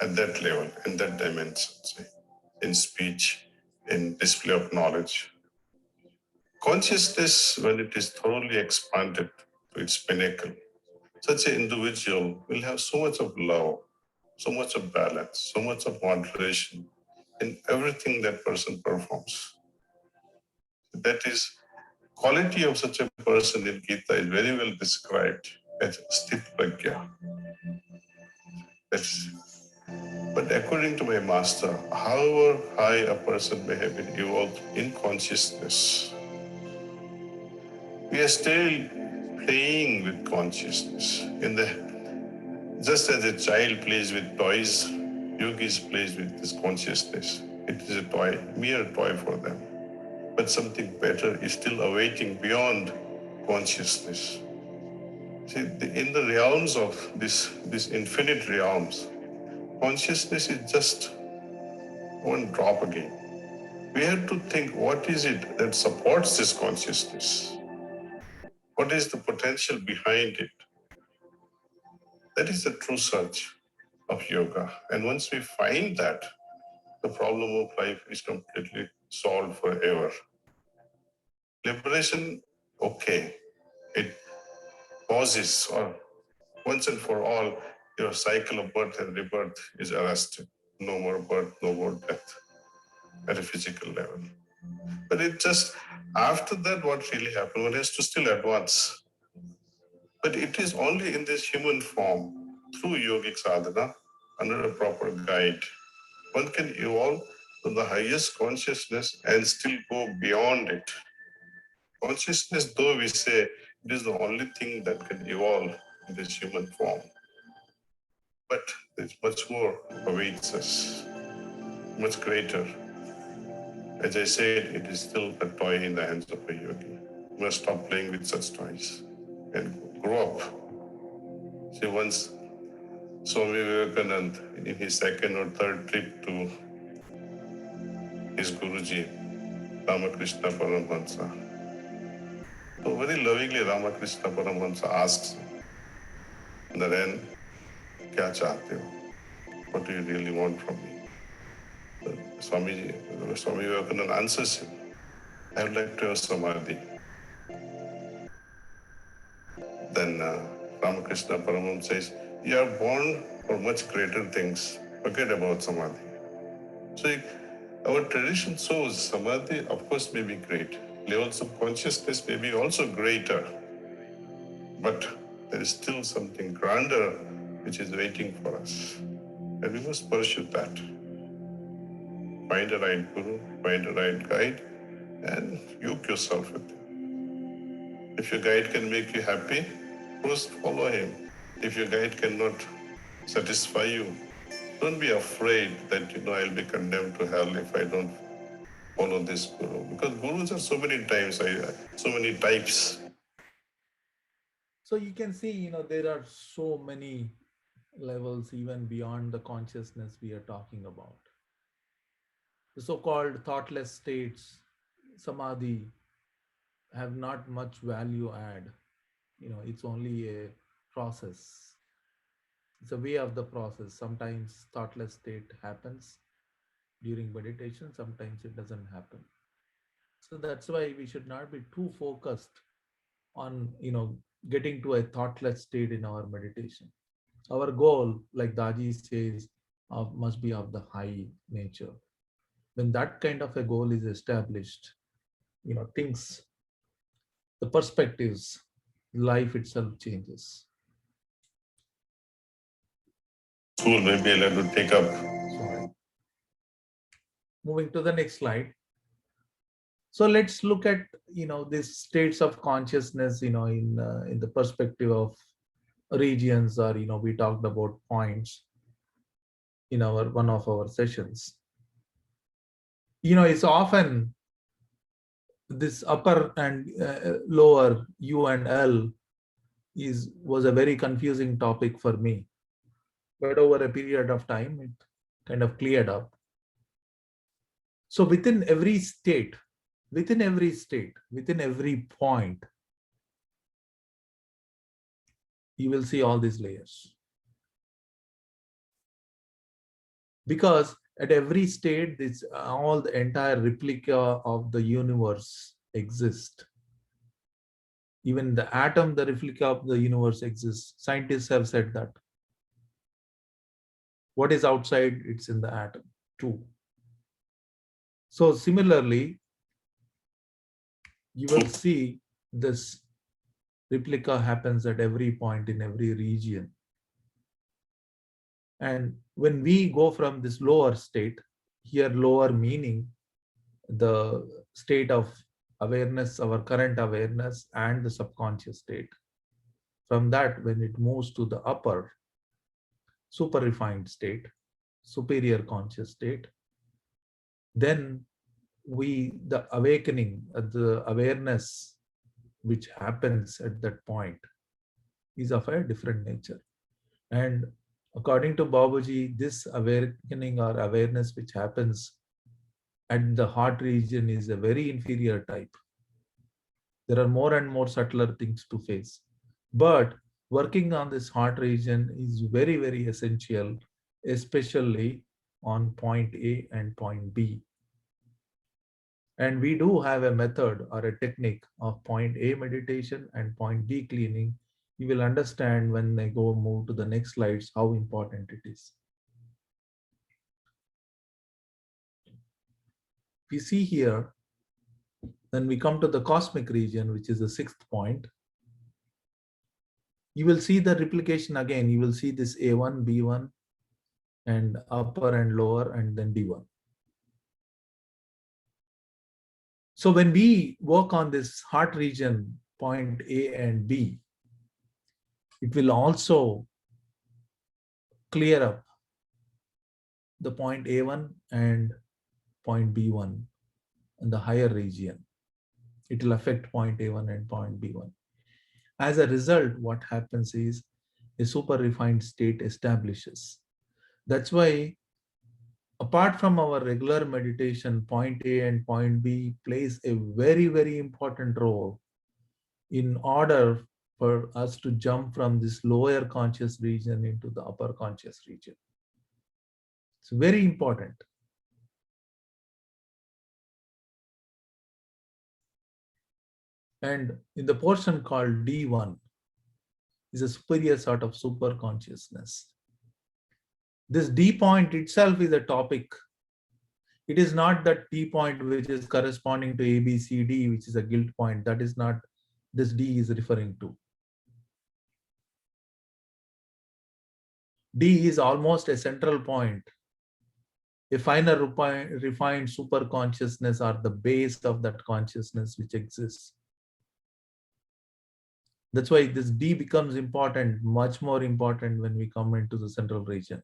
[SPEAKER 2] at that level, in that dimension, say, in speech, in display of knowledge. Consciousness, when it is thoroughly expanded to its pinnacle, such an individual will have so much of love, so much of balance, so much of moderation in everything that person performs. That is, quality of such a person in Gita is very well described as sthit pragya. But But according to my master, however high a person may have been evolved in consciousness, we are still playing with consciousness. Just as a child plays with toys, yogis plays with this consciousness. It is a toy, mere toy for them. But something better is still awaiting beyond consciousness. See, in the realms of these infinite realms, consciousness is just one drop again. We have to think, what is it that supports this consciousness? What is the potential behind it? That is the true search of yoga. And once we find that, the problem of life is completely solved forever. Liberation, okay, it pauses, or once and for all, your cycle of birth and rebirth is arrested. No more birth, no more death at a physical level. But it just, after that, what really happened? One has to still advance. But it is only in this human form, through yogic sadhana, under a proper guide, one can evolve to the highest consciousness and still go beyond it. Consciousness, though we say it is the only thing that can evolve in this human form, but there's much more awaits us, much greater. As I said, it is still a toy in the hands of a yogi. You must stop playing with such toys and grow up. See, once Swami Vivekananda, in his second or third trip to his Guruji, Ramakrishna Paramahansa, so very lovingly Ramakrishna Paramahansa asks, Naren, kya chahte ho? What do you really want from me? Swami Vivekananda answers him, I would like to have samadhi. Then Ramakrishna Paramahansa says, you are born for much greater things. Forget about samadhi. So our tradition shows samadhi, of course, may be great. Levels of consciousness may be also greater. But there is still something grander which is waiting for us. And we must pursue that. Find a right guru, find a right guide, and yoke yourself with him. If your guide can make you happy, first follow him. If your guide cannot satisfy you, don't be afraid that, I'll be condemned to hell if I don't follow this guru. Because gurus are so many times, so many types.
[SPEAKER 1] So you can see, there are so many levels even beyond the consciousness we are talking about. The so-called thoughtless states, samadhi, have not much value add. It's only a process. It's a way of the process. Sometimes thoughtless state happens during meditation, sometimes it doesn't happen. So that's why we should not be too focused on getting to a thoughtless state in our meditation. Our goal, like Daji says, must be of the high nature. When that kind of a goal is established, things, the perspectives, life itself changes.
[SPEAKER 2] School, maybe I'll have to take up.
[SPEAKER 1] Sorry. Moving to the next slide. So let's look at these states of consciousness in the perspective of regions, or we talked about points in our one of our sessions. It's often this upper and lower U and L was a very confusing topic for me, but over a period of time it kind of cleared up. So within every state, within every point, you will see all these layers, because at every state this all the entire replica of the universe exist. Even the atom, the replica of the universe exists. Scientists have said that what is outside, it's in the atom too. So similarly, you will see this replica happens at every point in every region. And when we go from this lower state, here lower meaning the state of awareness, our current awareness and the subconscious state. From that, when it moves to the upper, super refined state, superior conscious state, then the awakening, the awareness which happens at that point is of a different nature. And according to Babaji, this awakening or awareness which happens at the heart region is a very inferior type. There are more and more subtler things to face. But working on this heart region is very, very essential, especially on point A and point B. And we do have a method or a technique of point A meditation and point B cleaning. You will understand when I go move to the next slides how important it is. We see here, then we come to the cosmic region, which is the 6th point. You will see the replication again. You will see this A1, B1, and upper and lower, and then D1. So when we work on this heart region, point A and B, it will also clear up the point A1 and point B1 in the higher region. It will affect point A1 and point B1. As a result, what happens is a super refined state establishes. That's why, apart from our regular meditation, point A and point B plays a very, very important role in order for us to jump from this lower conscious region into the upper conscious region. It's very important. And in the portion called D1 is a superior sort of super consciousness. This D point itself is a topic. It is not that D point which is corresponding to A, B, C, D, which is a guilt point. That is not this D is referring to. D is almost a central point. A finer refined super consciousness or the base of that consciousness which exists. That's why this D becomes important, much more important when we come into the central region.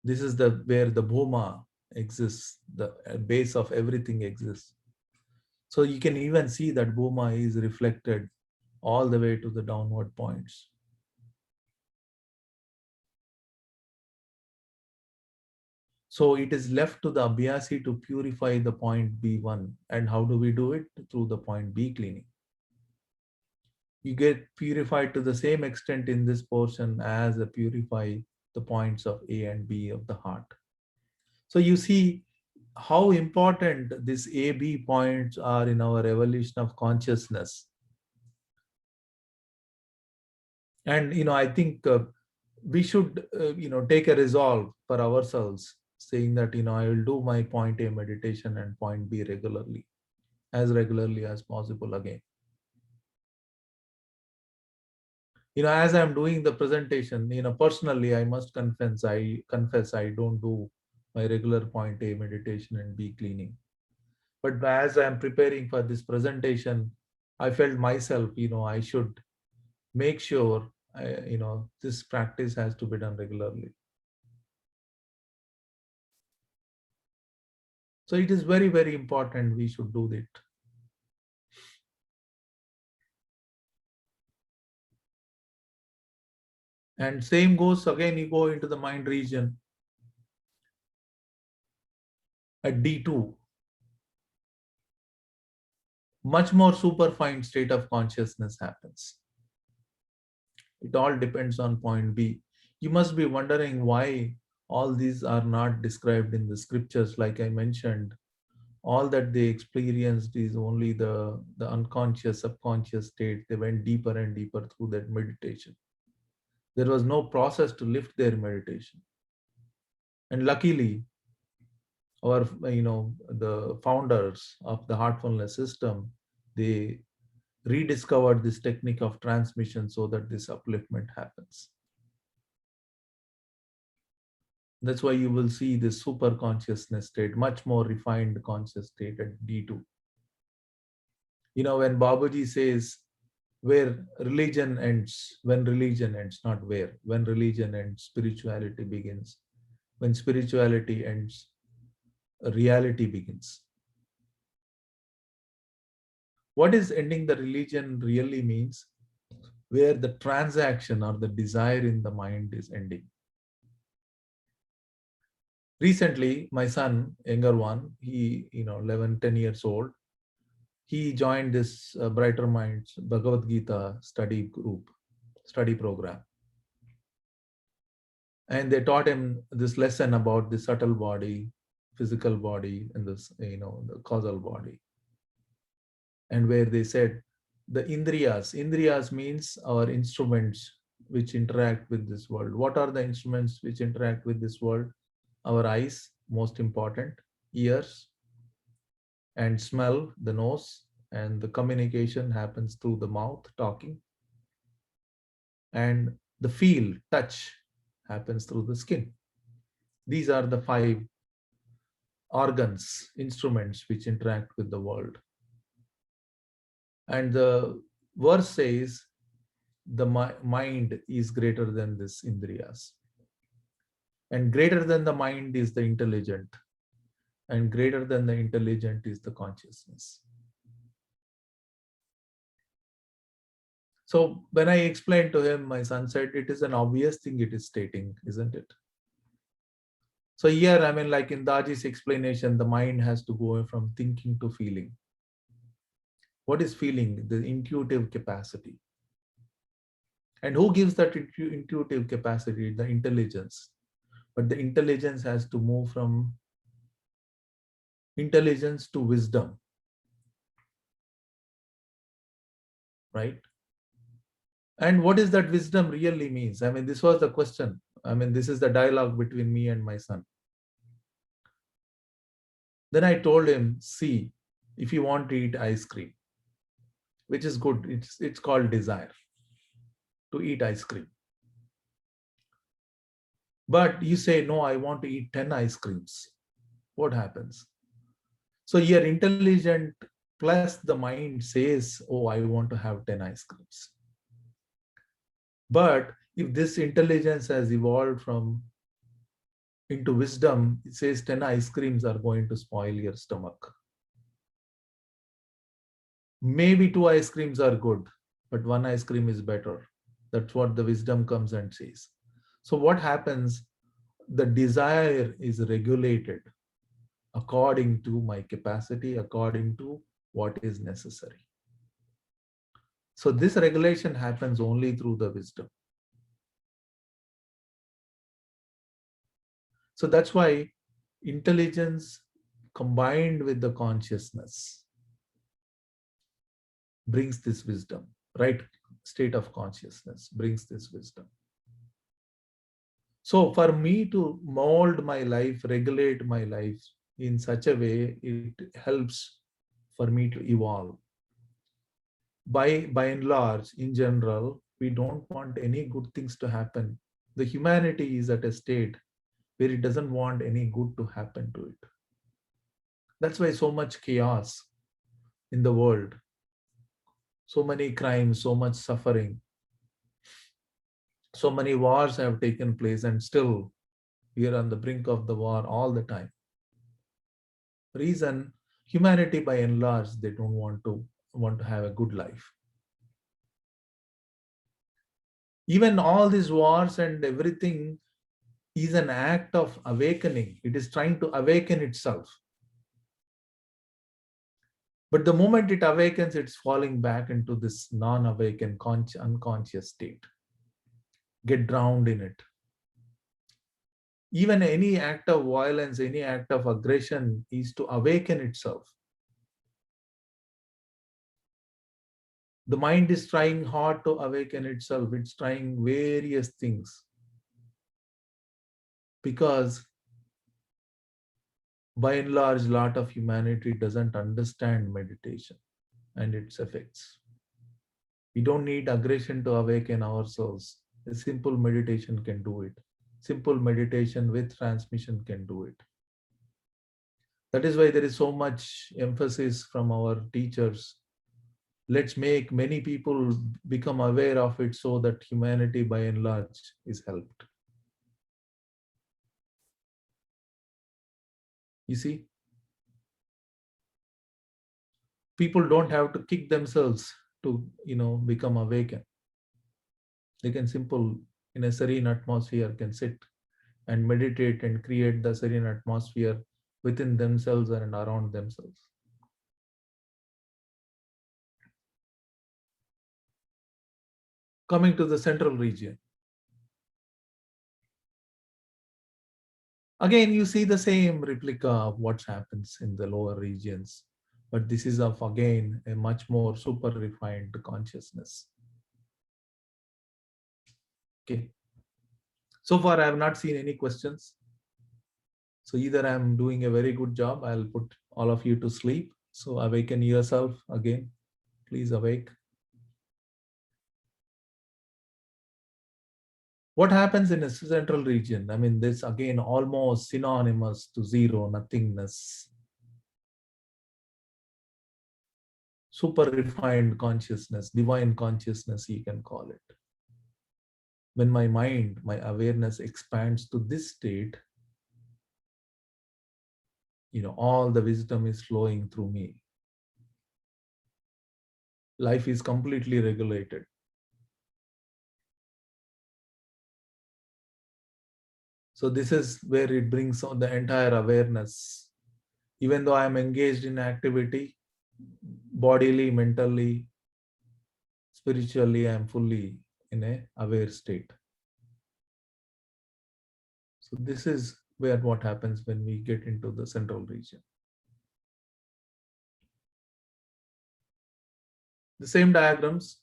[SPEAKER 1] This is where the Bhuma exists, the base of everything exists. So you can even see that Bhuma is reflected all the way to the downward points. So it is left to the Abhyasi to purify the point B1. And how do we do it? Through the point B cleaning. You get purified to the same extent in this portion as purify the points of A and B of the heart. So you see how important these A-B points are in our evolution of consciousness. And, I think we should, take a resolve for ourselves saying that, I will do my point A meditation and point B regularly as possible again. As I'm doing the presentation, personally, I must confess, I don't do my regular point A meditation and B cleaning. But as I'm preparing for this presentation, I felt myself, I should make sure, this practice has to be done regularly. So it is very, very important we should do that. And same goes again, you go into the mind region at D2. Much more superfine state of consciousness happens. It all depends on point B. You must be wondering why all these are not described in the scriptures. Like I mentioned, all that they experienced is only the unconscious, subconscious state. They went deeper and deeper through that meditation. There was no process to lift their meditation. And luckily, the founders of the heartfulness system, they rediscovered this technique of transmission so that this upliftment happens. That's why you will see this super consciousness state, much more refined conscious state at D2. When Babaji says, where religion ends, when religion ends, not where, when religion ends, spirituality begins. When spirituality ends, reality begins. What is ending the religion really means? Where the transaction or the desire in the mind is ending. Recently, my son, younger one, he, 11, 10 years old, he joined this Brighter Minds Bhagavad Gita study program. And they taught him this lesson about the subtle body, physical body, and this, the causal body. And where they said the Indriyas means our instruments which interact with this world. What are the instruments which interact with this world? Our eyes, most important, ears, and smell, the nose, and the communication happens through the mouth, talking, and the feel, touch, happens through the skin. These are the 5 organs, instruments which interact with the world. And the verse says the mind is greater than this Indriyas. And greater than the mind is the intelligent. And greater than the intelligent is the consciousness. So when I explained to him, my son said, it is an obvious thing it is stating, isn't it? So here, like in Daji's explanation, the mind has to go from thinking to feeling. What is feeling? The intuitive capacity. And who gives that intuitive capacity? The intelligence. But the intelligence has to move from intelligence to wisdom. Right? And what is that wisdom really means? This was the question. This is the dialogue between me and my son. Then I told him, see, if you want to eat ice cream, which is good, it's called desire to eat ice cream. But you say, no, I want to eat 10 ice creams. What happens? So your intelligent plus the mind says, oh, I want to have 10 ice creams. But if this intelligence has evolved into wisdom, it says 10 ice creams are going to spoil your stomach. Maybe 2 ice creams are good, but 1 ice cream is better. That's what the wisdom comes and says. So what happens? The desire is regulated according to my capacity, according to what is necessary. So this regulation happens only through the wisdom. So that's why intelligence combined with the consciousness brings this wisdom, right? State of consciousness brings this wisdom. So for me to mold my life, regulate my life in such a way, it helps for me to evolve. By and large, in general, we don't want any good things to happen. The humanity is at a state where it doesn't want any good to happen to it. That's why so much chaos in the world, so many crimes, so much suffering, so many wars have taken place, and still we are on the brink of the war all the time. Reason, humanity by and large, they don't want to have a good life. Even all these wars and everything is an act of awakening. It is trying to awaken itself. But the moment it awakens, it's falling back into this non-awakened, unconscious state. Get drowned in it. Even any act of violence, any act of aggression is to awaken itself. The mind is trying hard to awaken itself. It's trying various things. Because by and large, a lot of humanity doesn't understand meditation and its effects. We don't need aggression to awaken ourselves. A simple meditation can do it. simple meditation with transmission can do it. That is why there is so much emphasis from our teachers. Let's make many people become aware of it so that humanity by and large is helped. You see, people don't have to kick themselves to, become awakened. They can simple in a serene atmosphere can sit and meditate and create the serene atmosphere within themselves and around themselves. Coming to the central region. Again, you see the same replica of what happens in the lower regions, but this is of again a much more super refined consciousness. Okay. So far, I have not seen any questions. So either I'm doing a very good job, I'll put all of you to sleep. So awaken yourself again. Please awake. What happens in a central region? I mean, this again almost synonymous to zero, nothingness. Super refined consciousness, divine consciousness, you can call it. When my mind, my awareness expands to this state, all the wisdom is flowing through me. Life is completely regulated. So this is where it brings on the entire awareness. Even though I am engaged in activity, bodily, mentally, spiritually, I am fully in a aware state. So this is where what happens when we get into the central region. The same diagrams,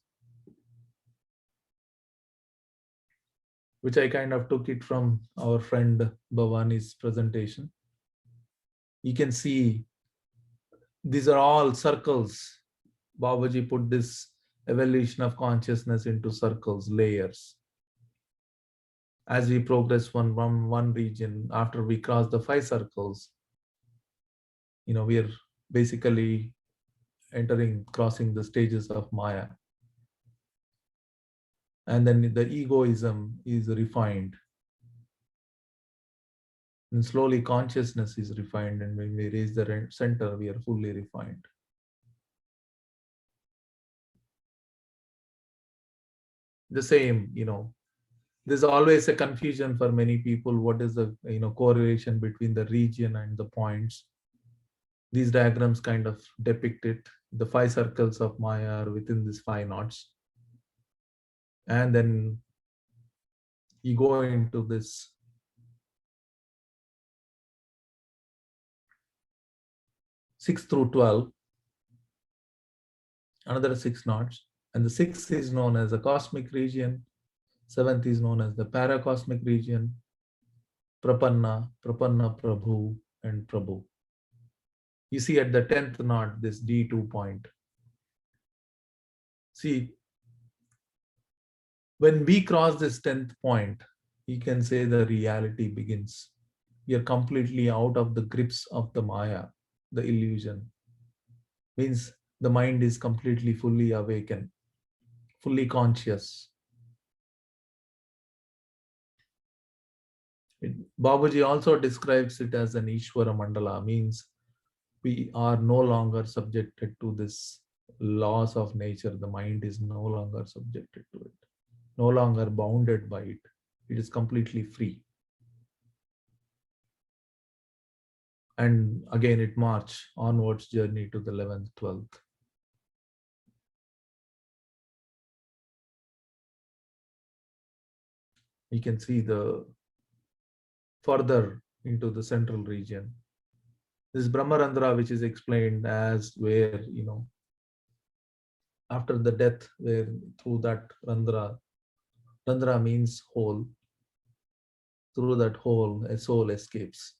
[SPEAKER 1] which I kind of took it from our friend Bhavani's presentation. You can see these are all circles. Babaji put this evolution of consciousness into circles, layers. As we progress from one region, after we cross the 5 circles, we are basically crossing the stages of Maya. And then the egoism is refined. And slowly consciousness is refined. And when we raise the center, we are fully refined. The same, there's always a confusion for many people. What is the correlation between the region and the points? These diagrams kind of depict it. The 5 circles of Maya are within these 5 knots. And then you go into this 6 through 12, another 6 knots. And the 6th is known as the cosmic region. 7th is known as the paracosmic region. Prapanna, Prabhu, and Prabhu. You see at the 10th knot, this D2 point. See, when we cross this 10th point, you can say the reality begins. We are completely out of the grips of the Maya, the illusion. Means the mind is completely fully awakened, fully conscious. Babaji also describes it as an Ishvara Mandala, means we are no longer subjected to this laws of nature. The mind is no longer subjected to it, no longer bounded by it. It is completely free. And again, it march onwards journey to the 11th, 12th. You can see the further into the central region. This Brahmarandhra, which is explained as where, after the death, where through that Randhra means hole, through that hole, a soul escapes.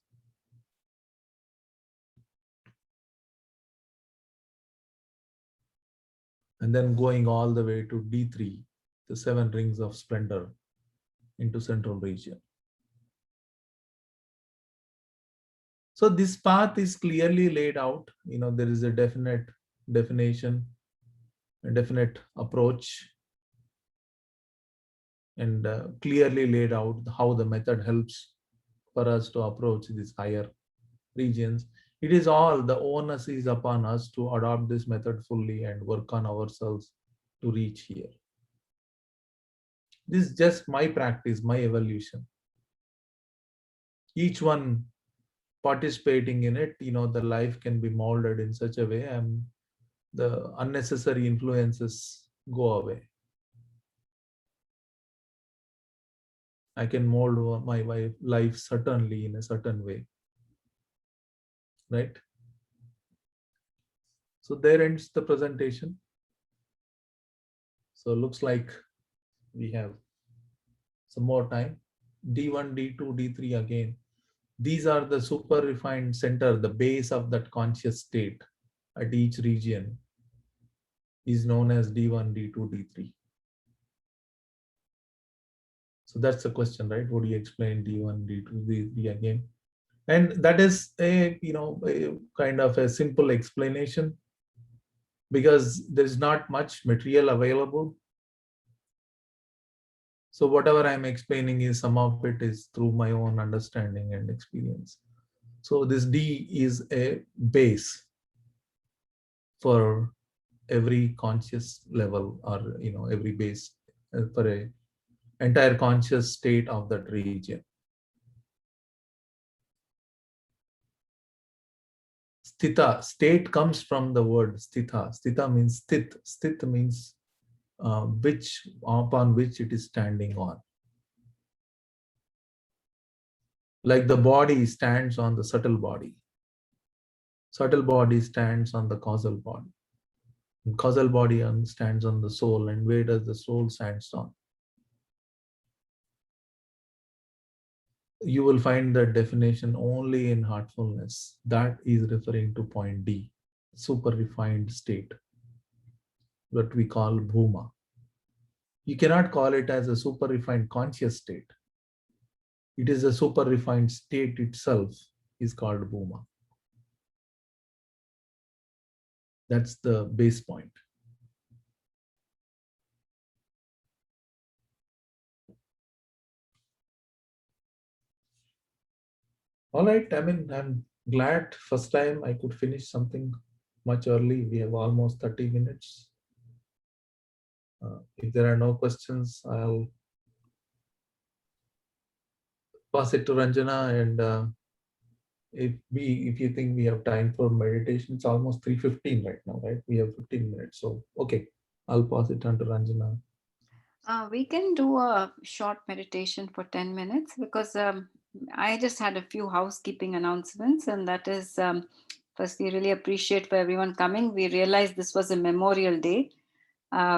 [SPEAKER 1] And then going all the way to D3, the 7 rings of splendor into central region. So this path is clearly laid out. There is a definite definition, a definite approach, and clearly laid out how the method helps for us to approach these higher regions. It is all the onus is upon us to adopt this method fully and work on ourselves to reach here. This is just my practice, my evolution. Each one participating in it, the life can be molded in such a way, and the unnecessary influences go away. I can mold my life certainly in a certain way, right? So there ends the presentation. So looks like we have some more time. D1, D2, D3 again. These are the super refined center, the base of that conscious state at each region is known as D1, D2, D3. So that's the question, right? Would you explain D1, D2, D3 again? And that is a kind of a simple explanation, because there's not much material available. So whatever I'm explaining is, some of it is through my own understanding and experience. So this D is a base for every conscious level, or every base for a entire conscious state of that region. Sthita, state comes from the word sthita. Sthita means sthit. Sthit means which, upon which it is standing on. Like the body stands on the subtle body. Subtle body stands on the causal body. And causal body stands on the soul. And where does the soul stands on? You will find that definition only in heartfulness. That is referring to point D, super refined state, what we call Bhuma. You cannot call it as a super refined conscious state. It is a super refined state itself is called Bhuma. That's the base point. All right. I mean, I'm glad first time I could finish something much early. We have almost 30 minutes. If there are no questions, I'll pass it to Ranjana. And if you think we have time for meditation, it's almost 3:15 right now, right? We have 15 minutes. So, okay, I'll pass it on to Ranjana.
[SPEAKER 3] We can do a short meditation for 10 minutes because I just had a few housekeeping announcements, and that is firstly, really appreciate for everyone coming. We realized this was a Memorial Day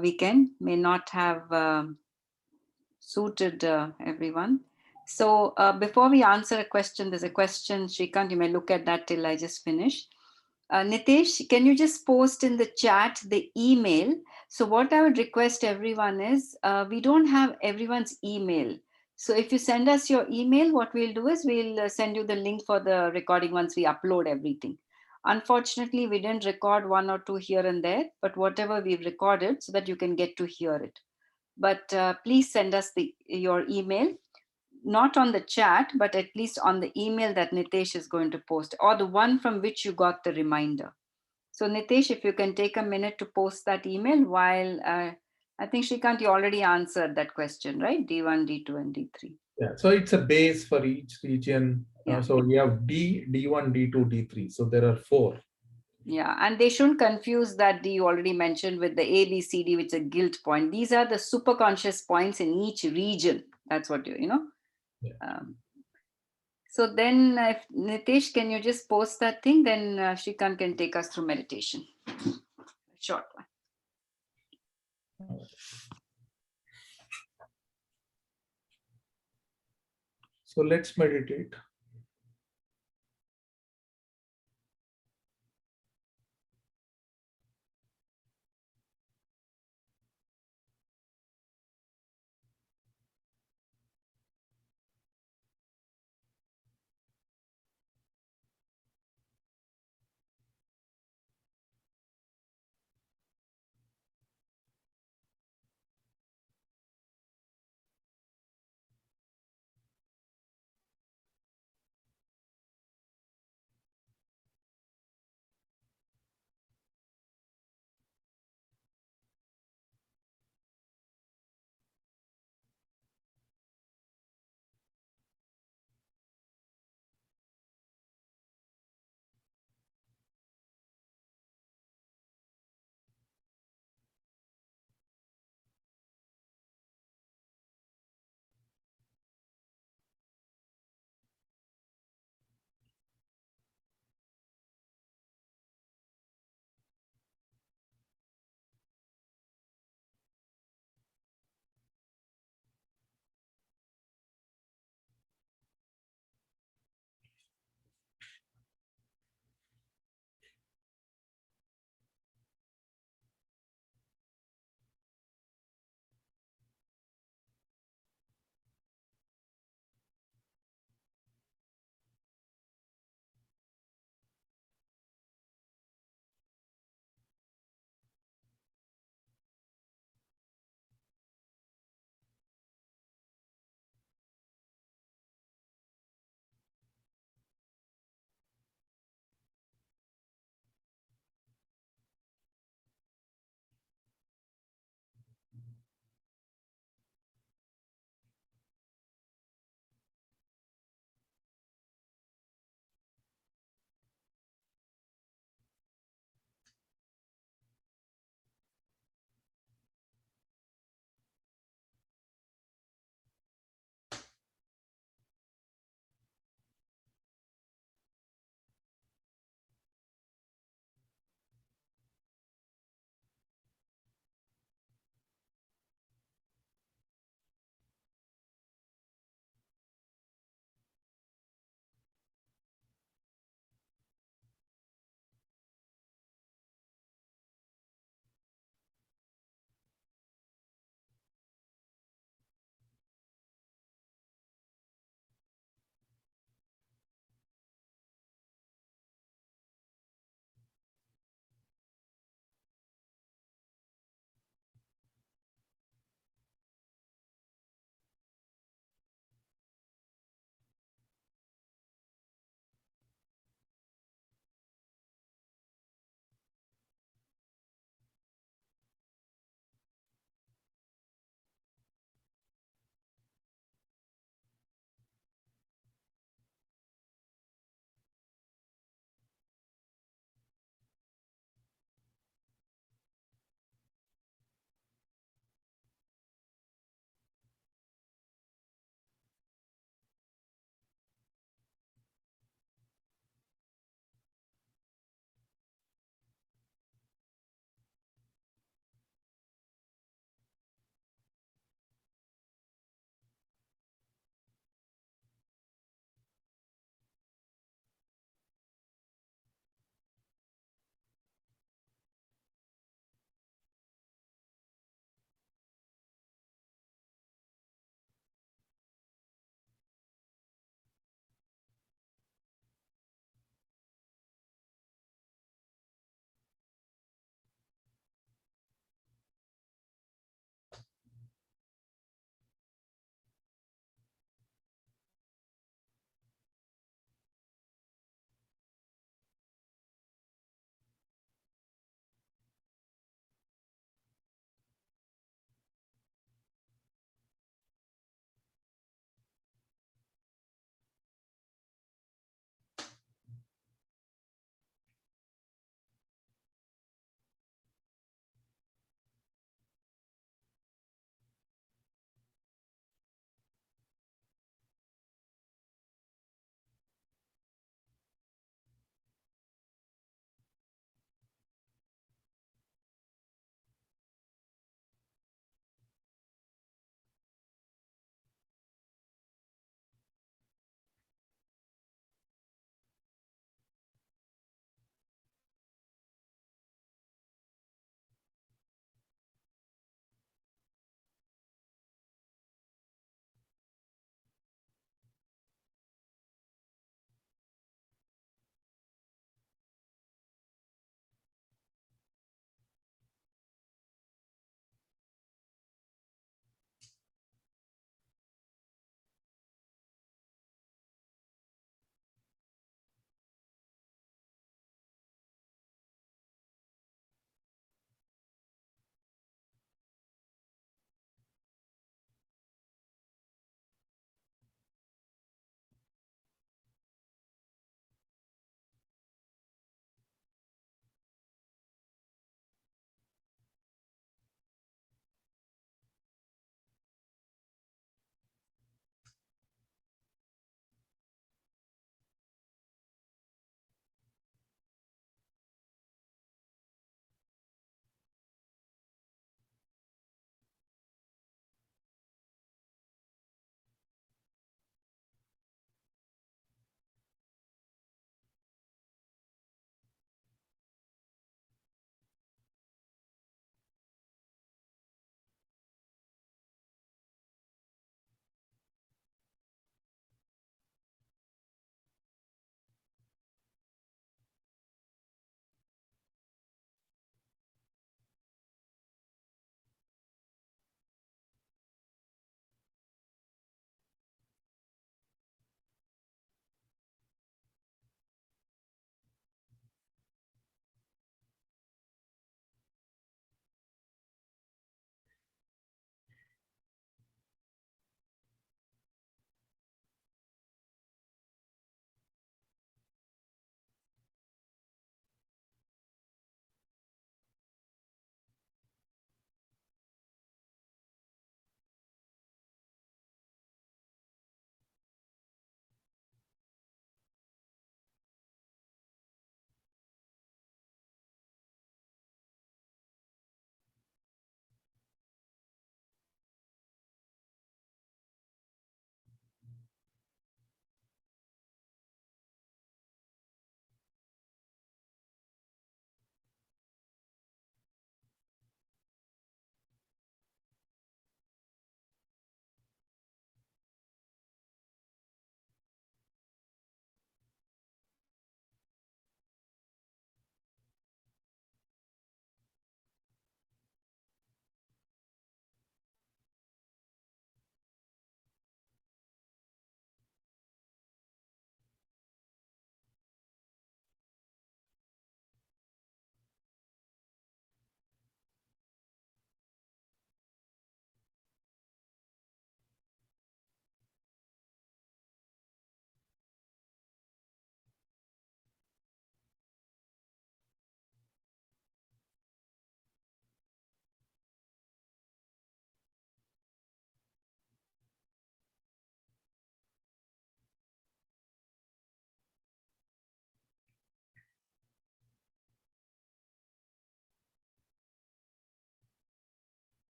[SPEAKER 3] weekend, may not have suited everyone. So before we answer a question, there's a question, Shrikant, you may look at that till I just finish. Nitesh, can you just post in the chat the email? So what I would request everyone is, we don't have everyone's email. So if you send us your email, what we'll do is we'll send you the link for the recording once we upload everything. Unfortunately, we didn't record one or two here and there, but whatever we've recorded so that you can get to hear it. But please send us your email, not on the chat, but at least on the email that Nitesh is going to post, or the one from which you got the reminder. So Nitesh, if you can take a minute to post that email while I think Shrikant, you already answered that question, right? D1, D2, and D3.
[SPEAKER 1] Yeah, so it's a base for each region.
[SPEAKER 3] Yeah.
[SPEAKER 1] So we have D, D1, D2, D3. So there are 4.
[SPEAKER 3] Yeah, and they shouldn't confuse that D you already mentioned with the A, B, C, D, which is a guilt point. These are the super conscious points in each region. That's what you know.
[SPEAKER 1] Yeah.
[SPEAKER 3] So then, if Nitesh, can you just post that thing? Then Shrikant can take us through meditation. Short one.
[SPEAKER 1] So let's meditate.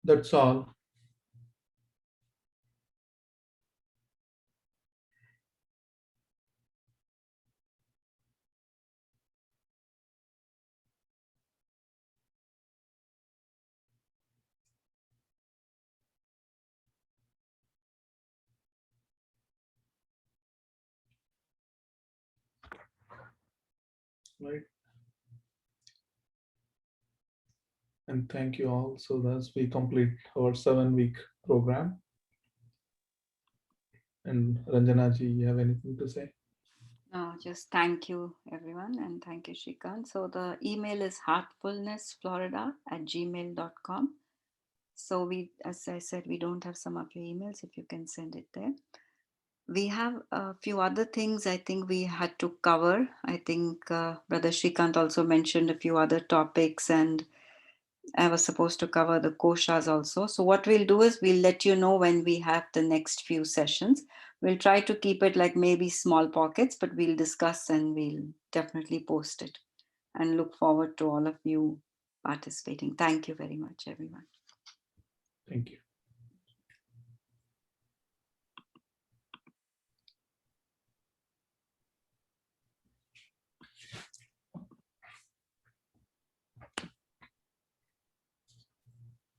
[SPEAKER 1] That's all. Right. And thank you all. So thus we complete our 7-week program. And Ranjana ji, you have anything to say?
[SPEAKER 3] No, just thank you, everyone, and thank you, Shrikant. So the email is heartfulnessflorida@gmail.com. So we, as I said, we don't have some of your emails. If you can send it there. We have a few other things I think we had to cover. I think Brother Shrikant also mentioned a few other topics, and I was supposed to cover the koshas also. So what we'll do is we'll let you know when we have the next few sessions. We'll try to keep it like maybe small pockets, but we'll discuss and we'll definitely post it. And look forward to all of you participating. Thank you very much, everyone.
[SPEAKER 1] Thank you.